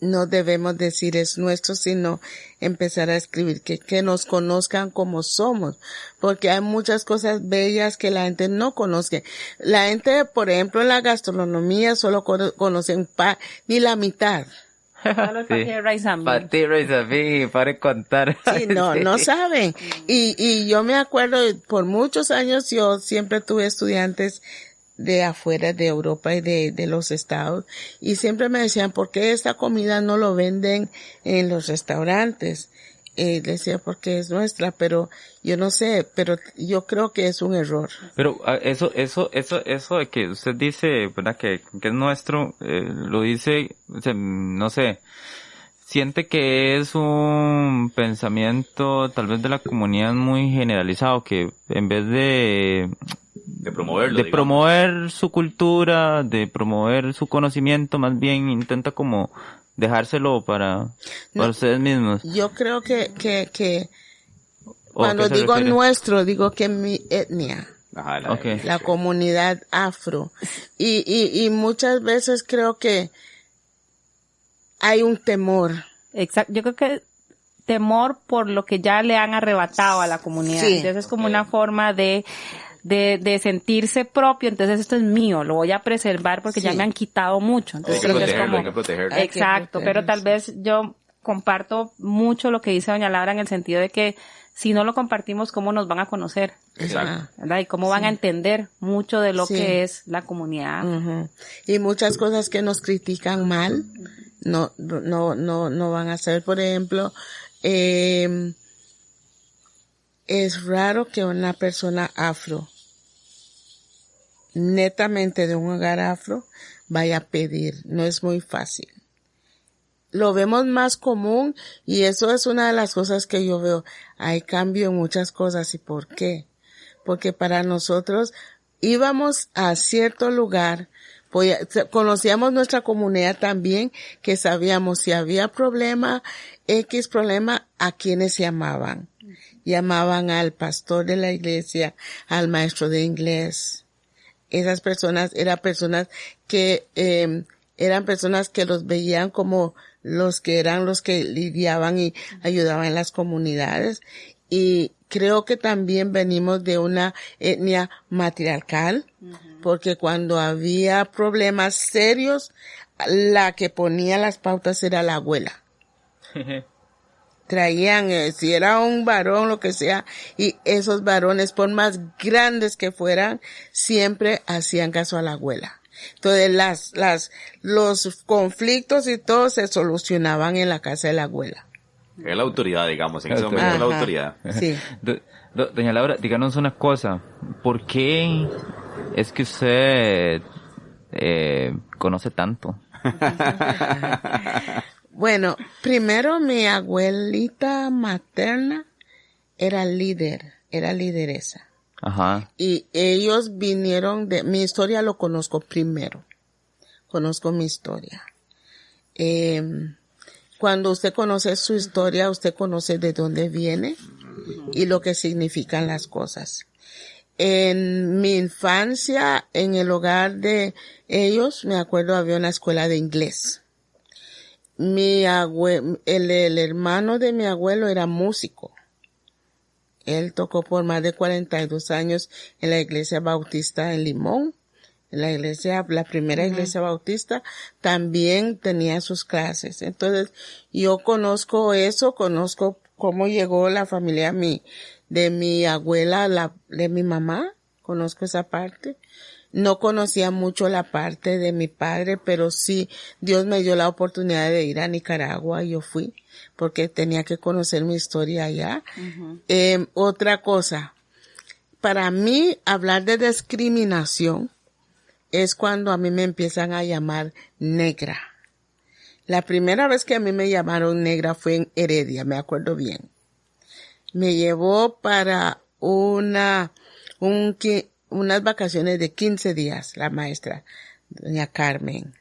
No debemos decir es nuestro, sino empezar a escribir que nos conozcan como somos, porque hay muchas cosas bellas que la gente no conoce. La gente, por ejemplo, en la gastronomía solo conocen ni la mitad. Para contar. Sí, no saben. Y yo me acuerdo, por muchos años yo siempre tuve estudiantes de afuera de Europa y de los estados, y siempre me decían, ¿por qué esta comida no lo venden en los restaurantes? Decía, porque es nuestra, pero yo no sé, pero yo creo que es un error. Pero eso de que usted dice, ¿verdad? Que es nuestro, lo dice, no sé, siente que es un pensamiento tal vez de la comunidad muy generalizado, que en vez de promoverlo, de promover su cultura, de promover su conocimiento, más bien intenta como dejárselo para ustedes mismos. Yo creo que cuando digo nuestro, digo que mi etnia. La comunidad afro. Y muchas veces creo que hay un temor. Exacto. Yo creo que temor por lo que ya le han arrebatado a la comunidad. Sí. Entonces es como una forma de sentirse propio. Entonces esto es mío, lo voy a preservar porque ya me han quitado mucho. Entonces creo que es como, hay que protegerlo. Exacto, pero tal vez yo comparto mucho lo que dice doña Laura en el sentido de que si no lo compartimos, ¿cómo nos van a conocer? Exacto. ¿Verdad? Y cómo van a entender mucho de lo que es la comunidad. Y muchas cosas que nos critican mal, no van a hacer. Por ejemplo, es raro que una persona afro netamente de un hogar afro vaya a pedir. No es muy fácil. Lo vemos más común y eso es una de las cosas que yo veo. Hay cambio en muchas cosas. ¿Y por qué? Porque para nosotros íbamos a cierto lugar, conocíamos nuestra comunidad también, que sabíamos si había problema, X problema, a quienes llamaban. Llamaban al pastor de la iglesia, al maestro de inglés. Esas personas eran personas que los veían como los que lidiaban y ayudaban en las comunidades. Y creo que también venimos de una etnia matriarcal, porque cuando había problemas serios, la que ponía las pautas era la abuela. Traían, si era un varón, lo que sea, y esos varones, por más grandes que fueran, siempre hacían caso a la abuela. Entonces los conflictos y todo se solucionaban en la casa de la abuela. Es la autoridad, digamos, en ese momento es la autoridad. Sí. Doña Laura, díganos una cosa. ¿Por qué es que usted conoce tanto? Bueno, primero mi abuelita materna era lideresa. Ajá. Y ellos vinieron mi historia lo conozco primero. Conozco mi historia. Cuando usted conoce su historia, usted conoce de dónde viene y lo que significan las cosas. En mi infancia, en el hogar de ellos, me acuerdo había una escuela de inglés. El hermano de mi abuelo era músico. Él tocó por más de 42 años en la iglesia bautista en Limón. La primera iglesia bautista también tenía sus clases. Entonces, yo conozco eso, conozco cómo llegó la familia de mi abuela, de mi mamá, conozco esa parte. No conocía mucho la parte de mi padre, pero sí, Dios me dio la oportunidad de ir a Nicaragua y yo fui, porque tenía que conocer mi historia allá. Otra cosa, para mí, hablar de discriminación es cuando a mí me empiezan a llamar negra. La primera vez que a mí me llamaron negra fue en Heredia, me acuerdo bien. Me llevó para unas vacaciones de 15 días, la maestra, doña Carmen.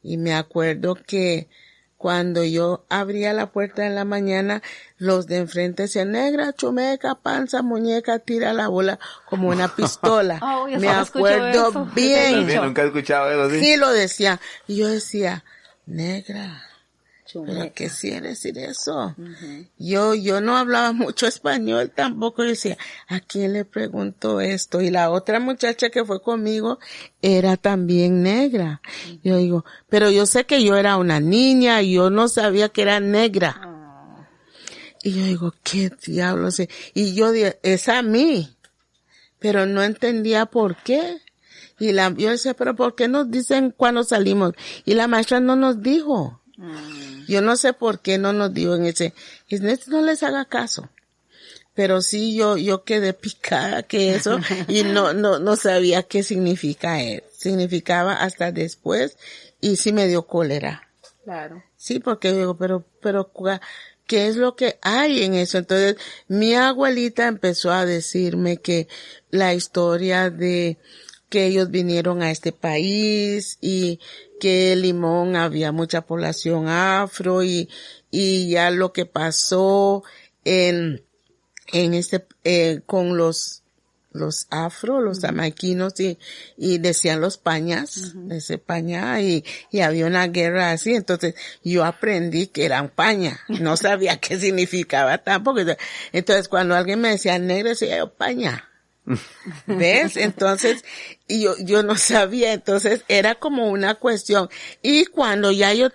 Y me acuerdo que cuando yo abría la puerta en la mañana, los de enfrente decían, negra, chumeca, panza, muñeca, tira la bola como una pistola. Oh, me acuerdo bien. Nunca he escuchado eso, ¿sí? Sí lo decía. Y yo decía, negra, ¿pero qué quiere decir eso? Yo no hablaba mucho español tampoco. Yo decía, ¿a quién le pregunto esto? Y la otra muchacha que fue conmigo era también negra. Yo digo, pero yo sé que yo era una niña y yo no sabía que era negra. Y yo digo, ¿qué diablos? Y yo dije, es a mí. Pero no entendía por qué. Y yo decía, pero ¿por qué nos dicen cuando salimos? Y la maestra no nos dijo. Yo no sé por qué no nos dijo en ese no les haga caso. Pero sí yo quedé picada que eso y no sabía qué significaba hasta después y sí me dio cólera. Claro. Sí, porque digo, pero ¿qué es lo que hay en eso? Entonces, mi abuelita empezó a decirme que la historia de que ellos vinieron a este país y que en Limón había mucha población afro y ya lo que pasó con los afro, los jamaiquinos y decían los pañas, ese paña y había una guerra así, entonces yo aprendí que eran paña, no sabía qué significaba tampoco. Entonces cuando alguien me decía negro, decía yo paña. ¿Ves? Entonces, yo no sabía, entonces era como una cuestión. Y cuando ya yo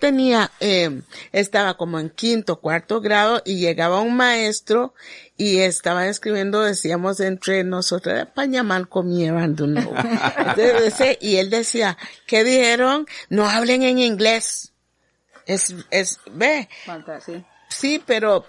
estaba como en 5º, 4º grado y llegaba un maestro y estaba escribiendo, decíamos entre nosotros, Pañamal comieran de nuevo. Entonces, y él decía, ¿qué dijeron? No hablen en inglés. Ve. Fantástico. Sí, pero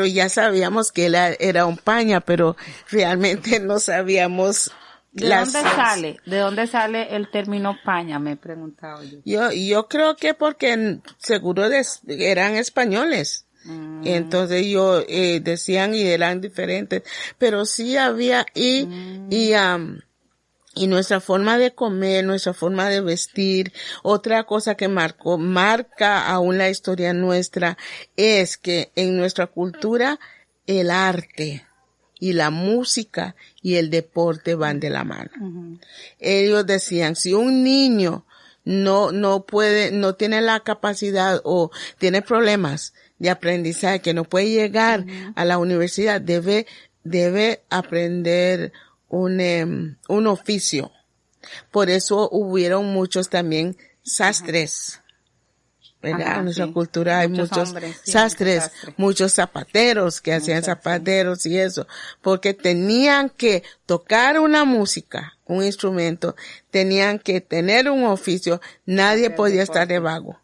ya sabíamos que él era un paña, pero realmente no sabíamos ¿De dónde sale el término paña? Me he preguntado yo. Yo creo que porque seguro eran españoles. Entonces decían y eran diferentes, pero sí había y nuestra forma de comer, nuestra forma de vestir, otra cosa que marca aún la historia nuestra es que en nuestra cultura el arte y la música y el deporte van de la mano. Ellos decían, si un niño no tiene la capacidad o tiene problemas de aprendizaje, que no puede llegar a la universidad, debe aprender un oficio. Por eso hubieron muchos también sastres, ¿verdad? Ajá, en nuestra sí. cultura hay muchos hombres, sí, sastres, muchos zapateros que hacían zapateros y eso, porque tenían que tocar una música, un instrumento, tenían que tener un oficio, nadie podía estar de vago.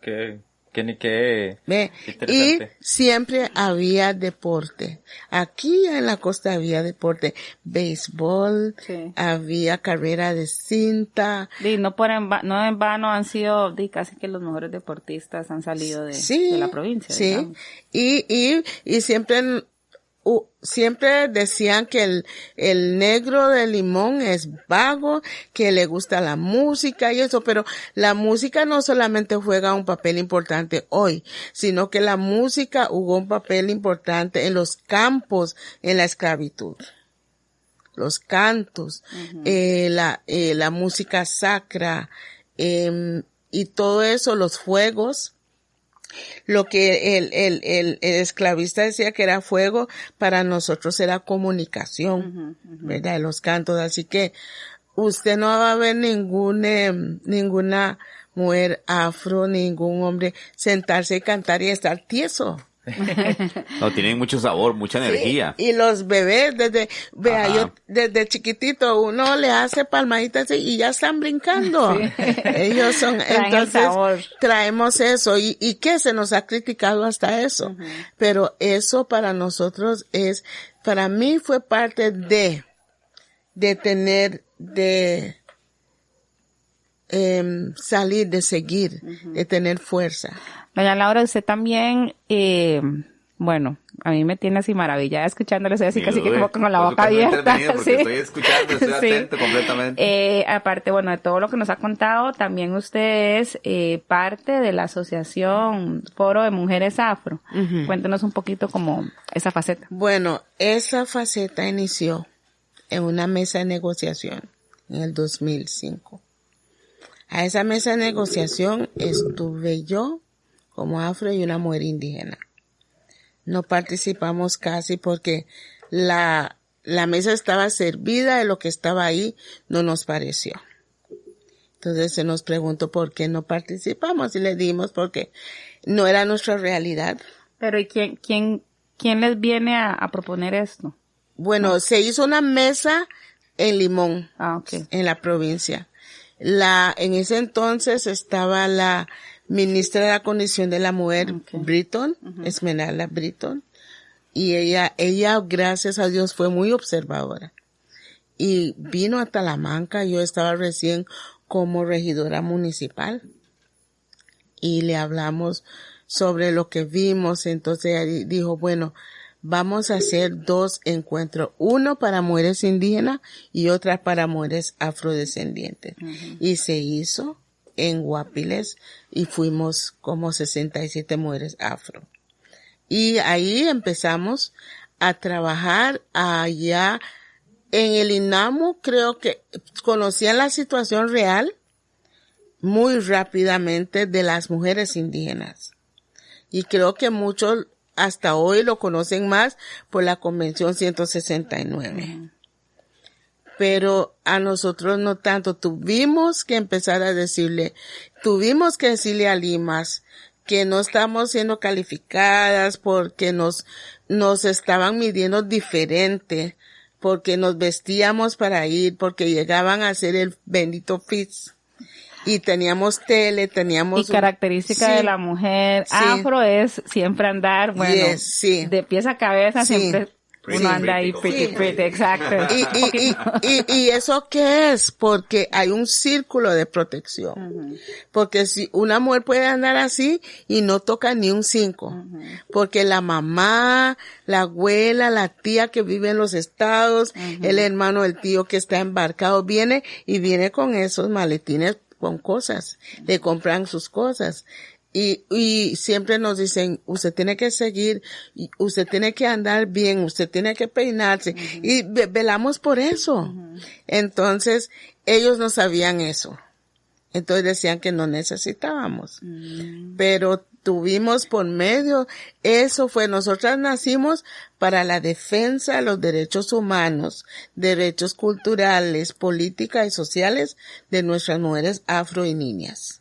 ¿Qué ¿Ve? Y interesante. siempre había deporte. Aquí en la costa había deporte, béisbol, Sí. había carrera de cinta. Y no en vano han sido casi que los mejores deportistas han salido de la provincia. Sí, digamos. y siempre decían que el negro de Limón es vago, que le gusta la música y eso, pero la música no solamente juega un papel importante hoy, sino que la música jugó un papel importante en los campos, en la esclavitud. Los cantos, la música sacra, y todo eso, los fuegos. Lo que el esclavista decía que era fuego, para nosotros era comunicación, ¿verdad? Los cantos. Así que usted no va a ver ninguna mujer afro, ningún hombre sentarse y cantar y estar tieso. No, tienen mucho sabor, mucha energía. Y los bebés, desde chiquitito, uno le hace palmaditas y ya están brincando. Sí. Ellos son, entonces, traemos eso. ¿Y qué? Se nos ha criticado hasta eso. Pero eso para nosotros para mí fue parte de tener, salir, de seguir, de tener fuerza. Doña Laura, usted también, bueno, a mí me tiene así maravillada escuchándole, estoy así casi que como con la boca abierta. Porque estoy escuchando, estoy atento completamente. Aparte, bueno, de todo lo que nos ha contado, también usted es parte de la asociación Foro de Mujeres Afro. Cuéntenos un poquito como esa faceta. Bueno, esa faceta inició en una mesa de negociación en el 2005. A esa mesa de negociación estuve yo como afro y una mujer indígena. No participamos casi porque la mesa estaba servida de lo que estaba ahí, no nos pareció. Entonces se nos preguntó por qué no participamos y le dimos porque no era nuestra realidad. Pero ¿y quién les viene a proponer esto? Bueno, se hizo una mesa en Limón, okay. En la provincia. En ese entonces estaba la ministra de la Condición de la Mujer, Britton, Esmeralda Britton, y ella, gracias a Dios, fue muy observadora. Y vino a Talamanca, yo estaba recién como regidora municipal, y le hablamos sobre lo que vimos, entonces ella dijo, bueno, vamos a hacer 2 encuentros, uno para mujeres indígenas y otra para mujeres afrodescendientes. Y se hizo en Guapiles y fuimos como 67 mujeres afro. Y ahí empezamos a trabajar allá en el INAMU. Creo que conocían la situación real muy rápidamente de las mujeres indígenas. Y creo que muchos hasta hoy lo conocen más por la Convención 169. Pero a nosotros no tanto. Tuvimos que decirle a Limas que no estamos siendo calificadas porque nos estaban midiendo diferente, porque nos vestíamos para ir, porque llegaban a hacer el bendito FITS. Y teníamos teníamos... Y característica de la mujer afro es siempre andar, bueno, de pies a cabeza, siempre Uno anda ahí pretty, exacto. ¿Y eso qué es? Porque hay un círculo de protección. Porque si una mujer puede andar así y no toca ni un 5. Porque la mamá, la abuela, la tía que vive en los estados, el hermano del tío que está embarcado, viene con esos maletines con cosas. Le compran sus cosas. Y siempre nos dicen, usted tiene que seguir, usted tiene que andar bien, usted tiene que peinarse. Y velamos por eso. Entonces, ellos no sabían eso. Entonces decían que no necesitábamos. Pero tuvimos por medio, nosotras nacimos para la defensa de los derechos humanos, derechos culturales, políticas y sociales de nuestras mujeres afro y niñas.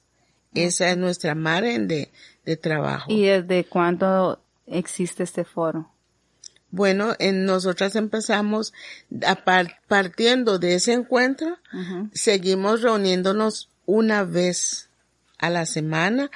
Esa es nuestra margen de trabajo. ¿Y desde cuándo existe este foro? Bueno, nosotras empezamos partiendo de ese encuentro, seguimos reuniéndonos una vez a la semana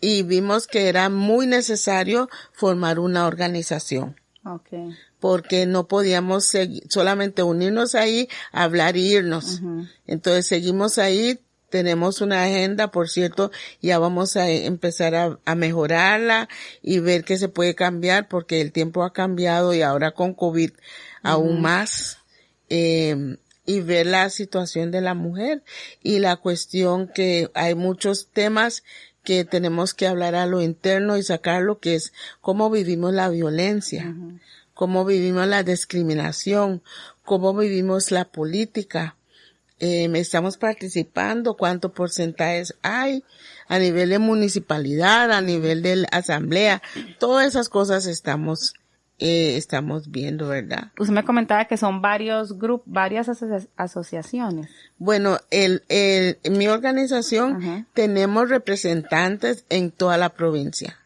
y vimos que era muy necesario formar una organización. Okay. Porque no podíamos solamente unirnos ahí, hablar y irnos. Entonces seguimos ahí. Tenemos una agenda, por cierto, ya vamos a empezar a mejorarla y ver qué se puede cambiar porque el tiempo ha cambiado y ahora con COVID aún más. Y ver la situación de la mujer y la cuestión que hay muchos temas que tenemos que hablar a lo interno y sacar lo que es cómo vivimos la violencia, cómo vivimos la discriminación, cómo vivimos la política. Estamos participando, cuántos porcentajes hay a nivel de municipalidad, a nivel de asamblea, todas esas cosas estamos viendo, ¿verdad? Usted me comentaba que son varios grupos, varias asociaciones. Bueno, en mi organización tenemos representantes en toda la provincia.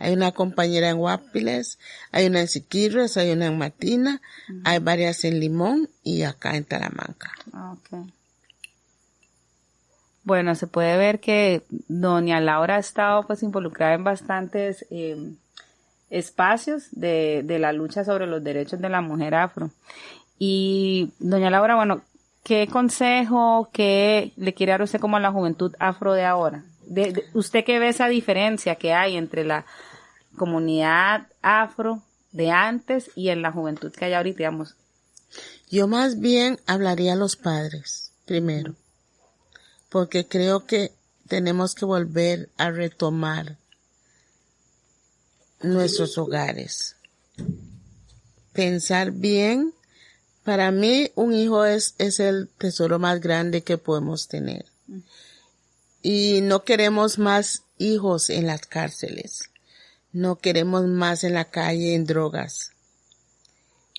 Hay una compañera en Guapiles, hay una en Siquirres, hay una en Matina, hay varias en Limón y acá en Talamanca. Okay. Bueno, se puede ver que doña Laura ha estado pues involucrada en bastantes espacios de la lucha sobre los derechos de la mujer afro. Y doña Laura, bueno, ¿qué consejo que le quiere dar usted como a la juventud afro de ahora? ¿Usted qué ve esa diferencia que hay entre la comunidad afro de antes y en la juventud que hay ahorita, digamos? Yo más bien hablaría a los padres primero, porque creo que tenemos que volver a retomar nuestros hogares. Pensar bien. Para mí, un hijo es el tesoro más grande que podemos tener. Y no queremos más hijos en las cárceles. No queremos más en la calle en drogas.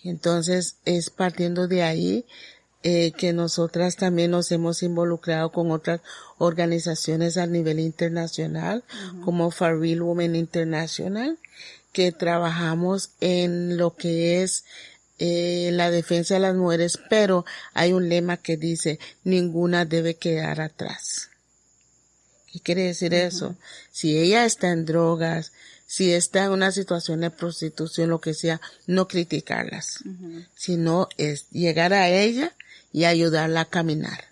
Entonces, es partiendo de ahí que nosotras también nos hemos involucrado con otras organizaciones a nivel internacional, como For Real Women International, que trabajamos en lo que es la defensa de las mujeres, pero hay un lema que dice, ninguna debe quedar atrás. ¿Qué quiere decir eso? Si ella está en drogas, si está en una situación de prostitución, lo que sea, no criticarlas, sino es llegar a ella y ayudarla a caminar.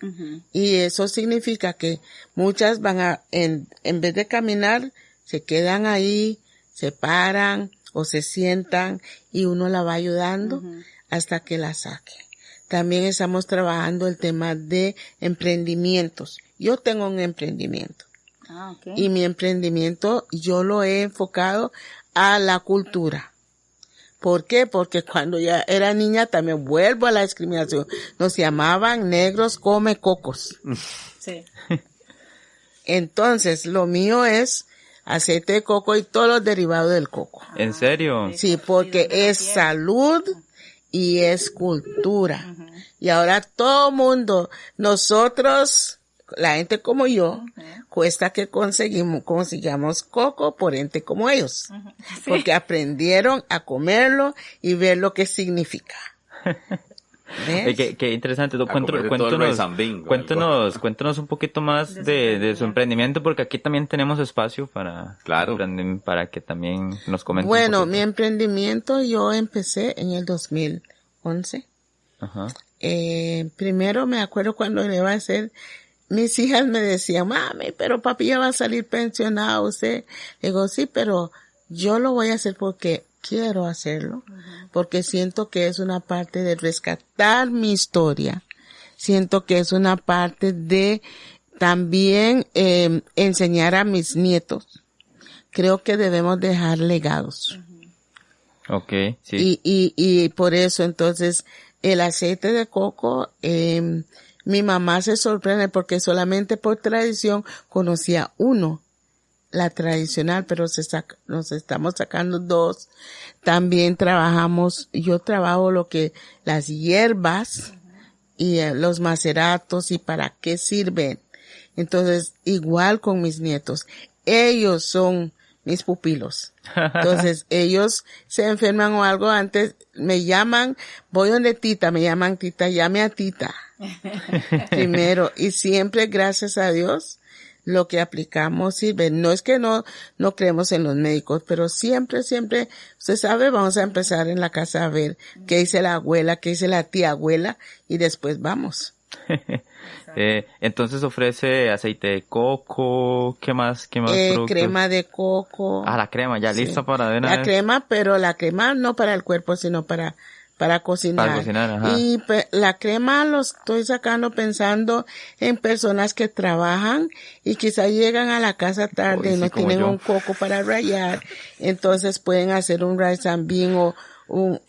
Y eso significa que muchas van en vez de caminar, se quedan ahí, se paran o se sientan y uno la va ayudando hasta que la saque. También estamos trabajando el tema de emprendimientos. Yo tengo un emprendimiento. Okay. Y mi emprendimiento yo lo he enfocado a la cultura. ¿Por qué? Porque cuando ya era niña también vuelvo a la discriminación. Nos llamaban negros come cocos. Sí. Entonces, lo mío es aceite de coco y todos los derivados del coco. ¿En serio? Sí, porque es salud y es cultura. Y ahora todo mundo, nosotros, la gente como yo, cuesta que consigamos coco por gente como ellos. Porque aprendieron a comerlo y ver lo que significa. ¿Ves? Qué interesante. A comerse todo el rice and bean con el Cuéntanos un poquito más de su emprendimiento, porque aquí también tenemos espacio para que también nos comenten. Bueno, mi emprendimiento yo empecé en el 2011. Ajá. Primero me acuerdo cuando le iba a hacer, mis hijas me decían, mami, pero papi ya va a salir pensionado, usted. Le digo, sí, pero yo lo voy a hacer porque quiero hacerlo, porque siento que es una parte de rescatar mi historia. Siento que es una parte de también enseñar a mis nietos. Creo que debemos dejar legados. Okay, sí. Y por eso, entonces, el aceite de coco, mi mamá se sorprende porque solamente por tradición conocía uno, la tradicional, pero nos estamos sacando 2. También yo trabajo las hierbas y los maceratos y para qué sirven. Entonces, igual con mis nietos, ellos son mis pupilos. Entonces, ellos se enferman o algo, antes me llaman, voy donde tita, me llaman tita, llame a tita. Primero, y siempre, gracias a Dios, lo que aplicamos sirve. No es que no creemos en los médicos, pero siempre, usted sabe, vamos a empezar en la casa a ver qué dice la abuela, qué dice la tía abuela, y después vamos. Entonces ofrece aceite de coco, ¿qué más productos? Crema de coco. La crema, ya lista para de una La vez. crema, pero la crema no para el cuerpo, sino para cocinar. Para cocinar, ajá. Y la crema lo estoy sacando pensando en personas que trabajan y quizá llegan a la casa tarde y no tienen un coco para rallar, entonces pueden hacer un rice and bean o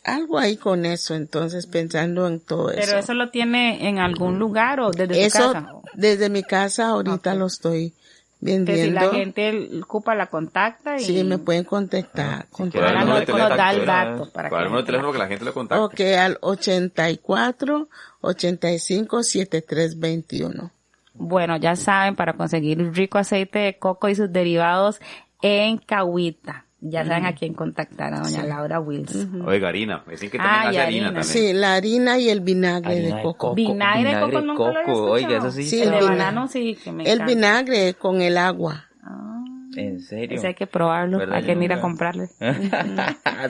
algo ahí con eso, entonces pensando en todo eso. ¿Pero eso lo tiene en algún lugar o desde tu casa? Desde mi casa ahorita lo estoy vendiendo. Que si la gente ocupa, la contacta y... Sí, me pueden contactar. Ahora nos da el dato. ¿Cuál es el número de teléfono que la gente lo contacte? Ok, al 84-85-7321. Bueno, ya saben, para conseguir un rico aceite de coco y sus derivados en Cahuita. Ya saben a quién contactar, a doña Laura Wills. Oiga, harina. Dicen que también hace harina también. Sí, la harina y el vinagre de coco. Vinagre de coco nunca lo he escuchado. Oiga, eso sí. Sí, el de banano sí que me encanta. El vinagre con el agua. ¿En serio? Ese hay que probarlo, hay que ir a comprarle.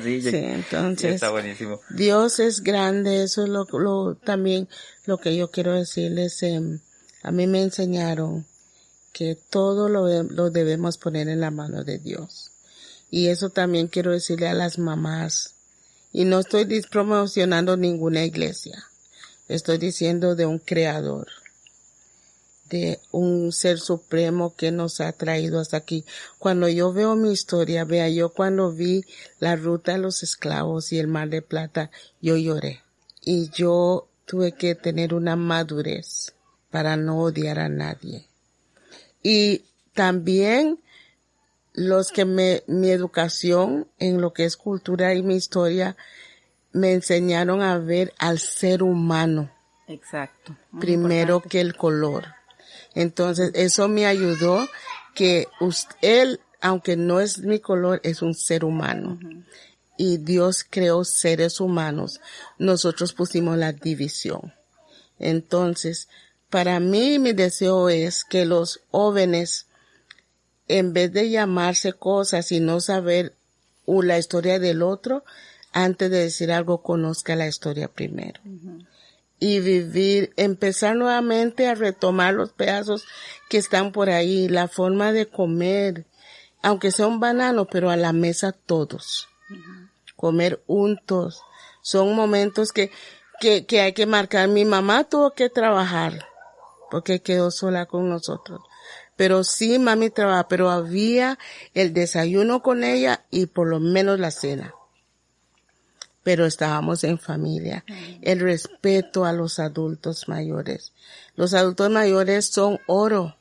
Sí, entonces. Está buenísimo. Dios es grande, eso es también lo que yo quiero decirles. A mí me enseñaron que todo lo debemos poner en la mano de Dios. Y eso también quiero decirle a las mamás. Y no estoy promocionando ninguna iglesia. Estoy diciendo de un creador, de un ser supremo que nos ha traído hasta aquí. Cuando yo veo mi historia, yo cuando vi la ruta de los esclavos y el Mar de Plata, yo lloré. Y yo tuve que tener una madurez para no odiar a nadie. Y también mi educación en lo que es cultura y mi historia me enseñaron a ver al ser humano. Exacto. Primero que el color. Entonces, eso me ayudó que él, aunque no es mi color, es un ser humano. Y Dios creó seres humanos. Nosotros pusimos la división. Entonces, para mí, mi deseo es que los jóvenes, en vez de llamarse cosas y no saber la historia del otro, antes de decir algo, conozca la historia primero. Y empezar nuevamente a retomar los pedazos que están por ahí, la forma de comer, aunque sea un banano, pero a la mesa todos. Comer juntos. Son momentos que hay que marcar. Mi mamá tuvo que trabajar porque quedó sola con nosotros. Pero sí, mami trabaja, pero había el desayuno con ella y por lo menos la cena. Pero estábamos en familia. El respeto a los adultos mayores. Los adultos mayores son oro.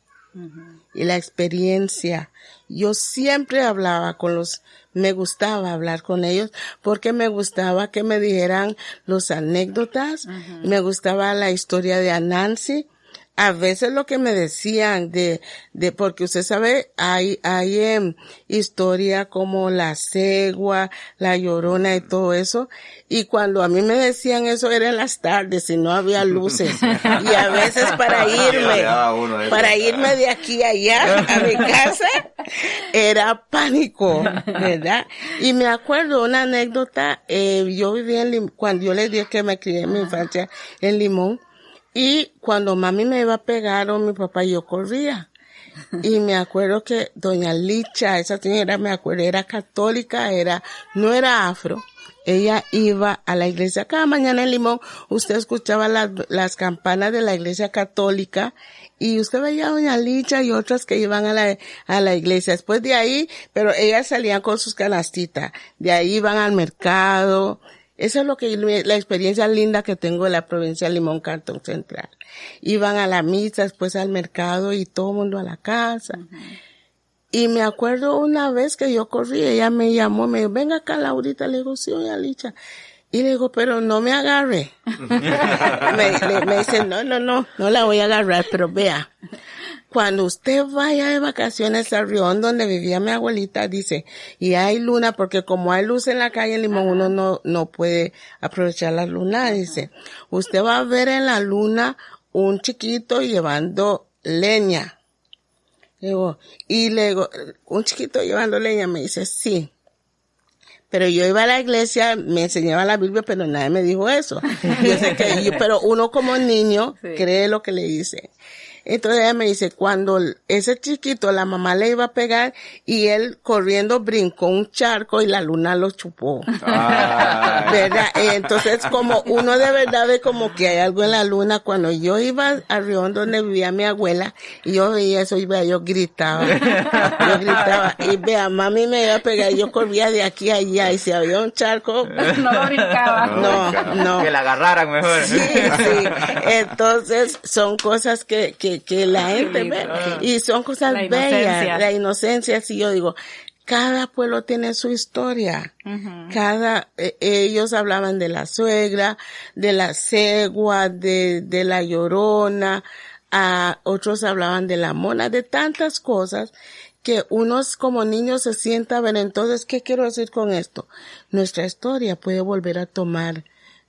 Y la experiencia. Yo siempre hablaba me gustaba hablar con ellos porque me gustaba que me dijeran los anécdotas. Me gustaba la historia de Anansi. a veces lo que me decían porque usted sabe, hay historia como la cegua, la llorona y todo eso, y cuando a mí me decían eso era en las tardes y no había luces, y a veces para irme de aquí a allá a mi casa, era pánico, ¿verdad? Y me acuerdo una anécdota, yo vivía cuando yo les dije que me crié en mi infancia en Limón, y cuando mami me iba a pegar o mi papá, yo corría. Y me acuerdo que doña Licha, esa señora, me acuerdo, era católica, no era afro. Ella iba a la iglesia cada mañana en Limón, usted escuchaba las campanas de la iglesia católica y usted veía a doña Licha y otras que iban a la iglesia. Después de ahí, pero ellas salían con sus canastitas, de ahí iban al mercado. Eso es la experiencia linda que tengo de la provincia de Limón, Cantón Central. Iban a la misa, después al mercado y todo el mundo a la casa. Y me acuerdo una vez que yo corrí, ella me llamó, me dijo, venga acá, Laurita. Le digo, sí, doña Licha. Y le digo, pero no me agarre. me dice, no la voy a agarrar, pero vea. Cuando usted vaya de vacaciones al Rión donde vivía mi abuelita, dice, y hay luna, porque como hay luz en la calle en Limón, uno no puede aprovechar la luna, dice, usted va a ver en la luna un chiquito llevando leña. Le digo, un chiquito llevando leña, me dice, sí. Pero yo iba a la iglesia, me enseñaba la Biblia, pero nadie me dijo eso. Yo sé pero uno como niño cree lo que le dice. Entonces ella me dice, cuando ese chiquito, la mamá le iba a pegar y él corriendo brincó un charco y la luna lo chupó. ¿Verdad? Entonces como uno de verdad ve como que hay algo en la luna. Cuando yo iba a Rión donde vivía mi abuela y yo veía eso y yo gritaba. Y vea, mami me iba a pegar y yo corría de aquí a allá y si había un charco. No lo brincaba. No. Que la agarraran mejor. Sí. Entonces son cosas que la gente ve y son cosas bellas, la inocencia. Si yo digo, cada pueblo tiene su historia, ellos hablaban de la suegra, de la cegua, de la llorona, otros hablaban de la mona, de tantas cosas que unos como niños se sienta a ver. Entonces, ¿qué quiero decir con esto? Nuestra historia puede volver a tomar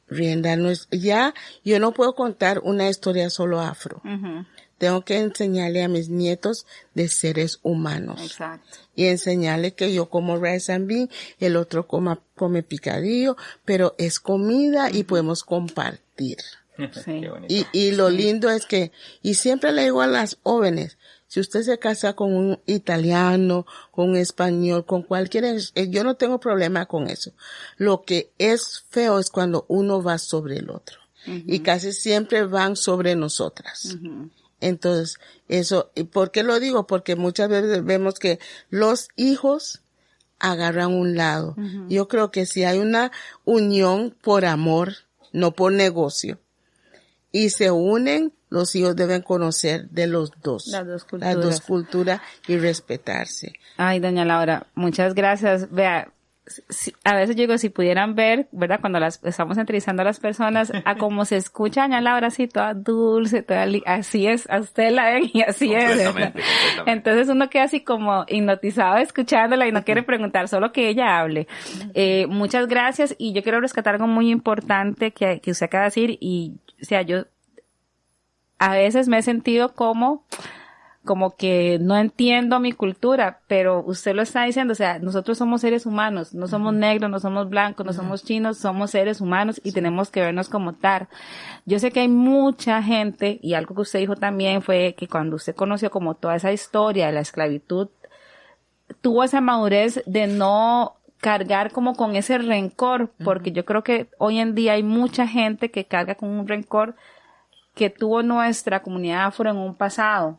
rienda. Ya yo no puedo contar una historia solo afro. Tengo que enseñarle a mis nietos de seres humanos. Exacto. Y enseñarle que yo como rice and bean, el otro come picadillo, pero es comida y podemos compartir. Sí. Y lo lindo es que, y siempre le digo a las jóvenes, si usted se casa con un italiano, con un español, con cualquiera, yo no tengo problema con eso. Lo que es feo es cuando uno va sobre el otro. Y casi siempre van sobre nosotras. Entonces, eso, ¿y por qué lo digo? Porque muchas veces vemos que los hijos agarran un lado. Yo creo que si hay una unión por amor, no por negocio, y se unen, los hijos deben conocer de las dos culturas y respetarse. Ay, doña Laura, muchas gracias. Vea, a veces yo digo, si pudieran ver, ¿verdad? Cuando estamos entrevistando a las personas, a cómo se escucha doña Laura, así toda dulce, así es, a usted la ven y así es. Completamente. Entonces uno queda así como hipnotizado escuchándola y no quiere preguntar, solo que ella hable. Muchas gracias, y yo quiero rescatar algo muy importante que usted acaba de decir, y, o sea, yo a veces me he sentido como que no entiendo mi cultura, pero usted lo está diciendo, o sea, nosotros somos seres humanos, no somos negros, no somos blancos, no somos chinos, somos seres humanos y tenemos que vernos como tal. Yo sé que hay mucha gente, y algo que usted dijo también fue que cuando usted conoció como toda esa historia de la esclavitud, tuvo esa madurez de no cargar como con ese rencor, porque yo creo que hoy en día hay mucha gente que carga con un rencor que tuvo nuestra comunidad afro en un pasado,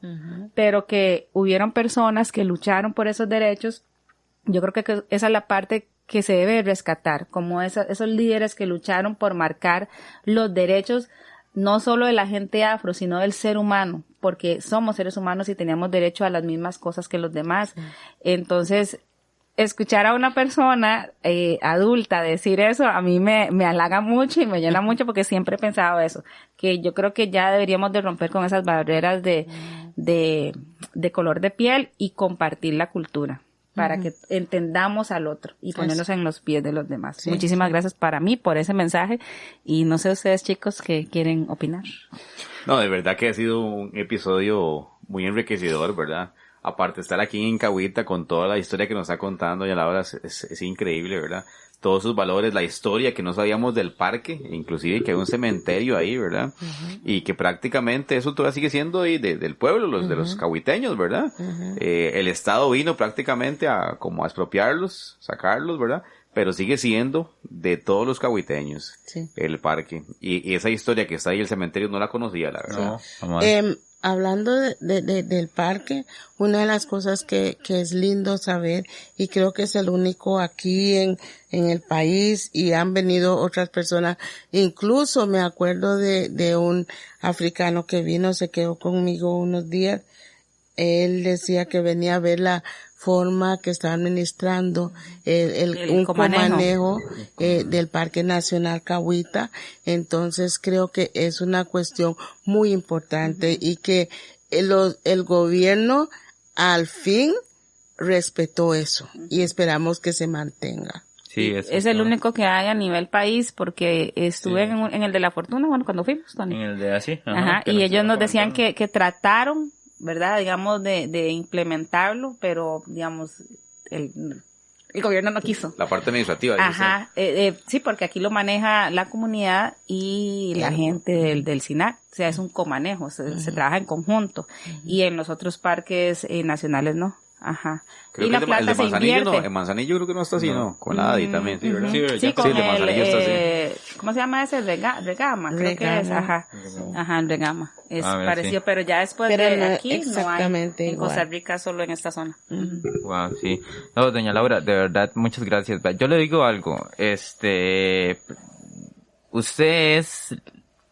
pero que hubieron personas que lucharon por esos derechos. Yo creo que esa es la parte que se debe rescatar, como esos líderes que lucharon por marcar los derechos, no solo de la gente afro, sino del ser humano, porque somos seres humanos y tenemos derecho a las mismas cosas que los demás. Entonces, escuchar a una persona adulta decir eso a mí me halaga mucho y me llena mucho, porque siempre he pensado eso, que yo creo que ya deberíamos de romper con esas barreras de color de piel y compartir la cultura para que entendamos al otro y ponernos en los pies de los demás. Sí, Muchísimas gracias para mí por ese mensaje, y no sé ustedes, chicos, que quieren opinar. No, de verdad que ha sido un episodio muy enriquecedor, ¿verdad? Aparte de estar aquí en Cahuita con toda la historia que nos está contando doña Laura, es increíble, ¿verdad? Todos sus valores, la historia que no sabíamos del parque, inclusive que hay un cementerio ahí, ¿verdad? Y que prácticamente eso todavía sigue siendo del pueblo, de los cahuiteños, ¿verdad? El Estado vino prácticamente a expropiarlos, sacarlos, ¿verdad? Pero sigue siendo de todos los cahuiteños, el parque. Y esa historia que está ahí, el cementerio, no la conocía, la verdad. No, hablando del parque, una de las cosas que es lindo saber, y creo que es el único aquí en el país, y han venido otras personas, incluso me acuerdo de un africano que vino, se quedó conmigo unos días. Él decía que venía a ver la forma que está administrando un comanejo del Parque Nacional Cahuita. Entonces creo que es una cuestión muy importante y que el gobierno al fin respetó eso y esperamos que se mantenga. Sí, es el único que hay a nivel país, porque estuve en el de la Fortuna, bueno, cuando fuimos, Tony. En el de así. Ajá, y ellos nos decían que trataron, ¿verdad? Digamos, de implementarlo, pero, digamos, el gobierno no quiso. La parte administrativa. Ajá, sí, porque aquí lo maneja la comunidad y la gente del SINAC. O sea, es un comanejo, se trabaja en conjunto. Y en los otros parques nacionales no. Ajá. Creo y que la el de plata se Manzanillo invierte. No, en Manzanillo creo que no está así, ¿no? Con la ADI también, sí, ¿verdad? Sí, con el de Manzanillo está así. ¿Cómo se llama ese? Regama, creo que es. Ajá, el Regama. Es parecido, sí. Pero ya después de aquí exactamente no hay. En igual. Costa Rica, solo en esta zona. Wow, sí. No, doña Laura, de verdad, muchas gracias. Yo le digo algo, usted es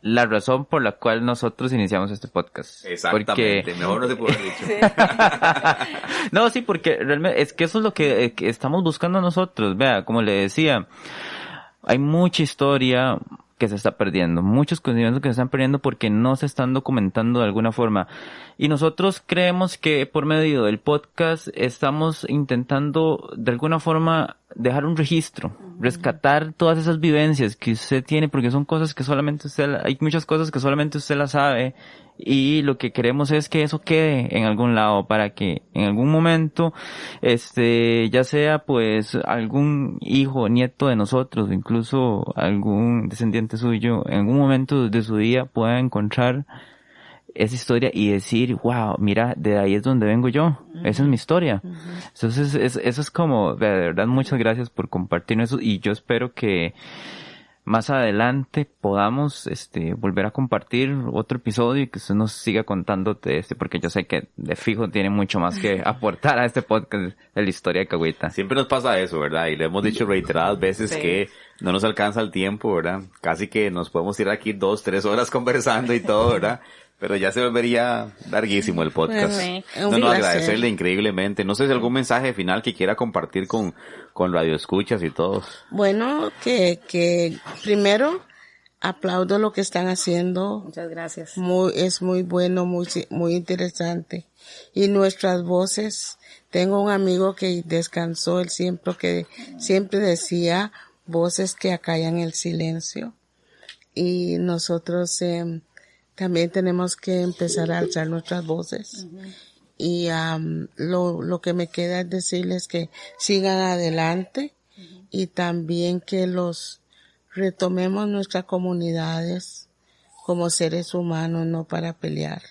la razón por la cual nosotros iniciamos este podcast. Exactamente, porque... mejor no se puede haber dicho. Sí. No, sí, porque realmente es que eso es lo que estamos buscando nosotros. Vea, como le decía, hay mucha historia que se está perdiendo, muchos conocimientos que se están perdiendo porque no se están documentando de alguna forma. Y nosotros creemos que por medio del podcast estamos intentando de alguna forma dejar un registro, rescatar todas esas vivencias que usted tiene, porque son cosas que solamente hay muchas cosas que solamente usted las sabe, y lo que queremos es que eso quede en algún lado para que en algún momento, ya sea pues algún hijo, nieto de nosotros, incluso algún descendiente suyo, en algún momento de su día pueda encontrar esa historia y decir, wow, mira, de ahí es donde vengo yo, esa es mi historia. Entonces, eso es como, de verdad, muchas gracias por compartirnos eso, y yo espero que más adelante podamos volver a compartir otro episodio y que usted nos siga contando de porque yo sé que de fijo tiene mucho más que aportar a este podcast de la historia de Cahuita. Siempre nos pasa eso, ¿verdad? Y lo hemos dicho reiteradas veces que no nos alcanza el tiempo, ¿verdad? Casi que nos podemos ir aquí 2-3 horas conversando y todo, ¿verdad? Pero ya se volvería larguísimo el podcast. No, agradecerle increíblemente. No sé si algún mensaje final que quiera compartir con Radio Escuchas y todos. Bueno, que primero aplaudo lo que están haciendo. Muchas gracias. Es muy bueno, muy interesante. Y nuestras voces, tengo un amigo que descansó, él siempre decía voces que acallan el silencio. Y nosotros también tenemos que empezar a alzar nuestras voces. Y lo que me queda es decirles que sigan adelante y también que retomemos nuestras comunidades como seres humanos, no para pelear,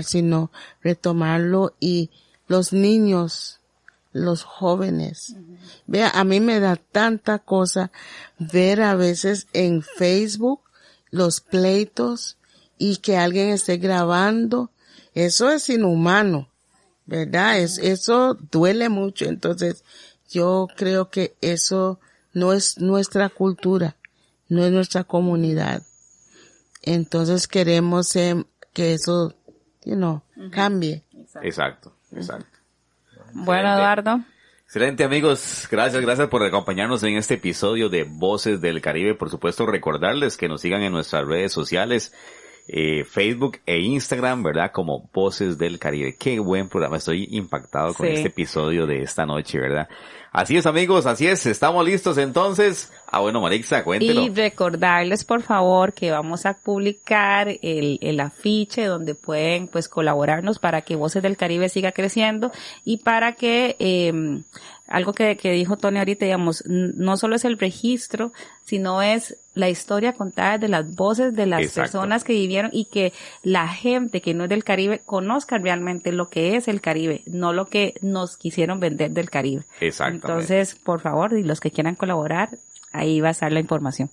sino retomarlo. Y los niños, los jóvenes, vea, a mí me da tanta cosa ver a veces en Facebook los pleitos y que alguien esté grabando. Eso es inhumano, ¿verdad? Eso duele mucho. Entonces, yo creo que eso no es nuestra cultura, no es nuestra comunidad. Entonces, queremos que eso, cambie. Exacto. Bueno, Eduardo. Excelente, amigos. Gracias por acompañarnos en este episodio de Voces del Caribe. Por supuesto, recordarles que nos sigan en nuestras redes sociales, Facebook e Instagram, ¿verdad? Como Voces del Caribe. Qué buen programa. Estoy impactado con este episodio de esta noche, ¿verdad? Así es, amigos, así es. Estamos listos entonces. Bueno, Marixa, cuéntelo. Y recordarles, por favor, que vamos a publicar el afiche donde pueden, pues, colaborarnos para que Voces del Caribe siga creciendo y para que, algo que dijo Tony ahorita, digamos, no solo es el registro, sino es la historia contada de las voces de las personas que vivieron y que la gente que no es del Caribe conozca realmente lo que es el Caribe, no lo que nos quisieron vender del Caribe. Exactamente. Entonces, por favor, y los que quieran colaborar, ahí va a estar la información.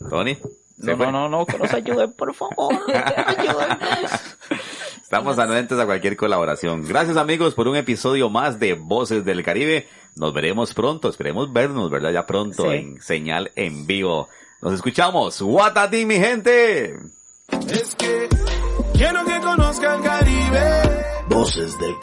Tony. No, que nos ayuden, por favor. Ayuden. Estamos anuentes a cualquier colaboración. Gracias, amigos, por un episodio más de Voces del Caribe. Nos veremos pronto, esperemos vernos, ¿verdad? Ya pronto en señal en vivo. Nos escuchamos. ¡Guatati, mi gente! Es que quiero que conozca el Caribe. Voces del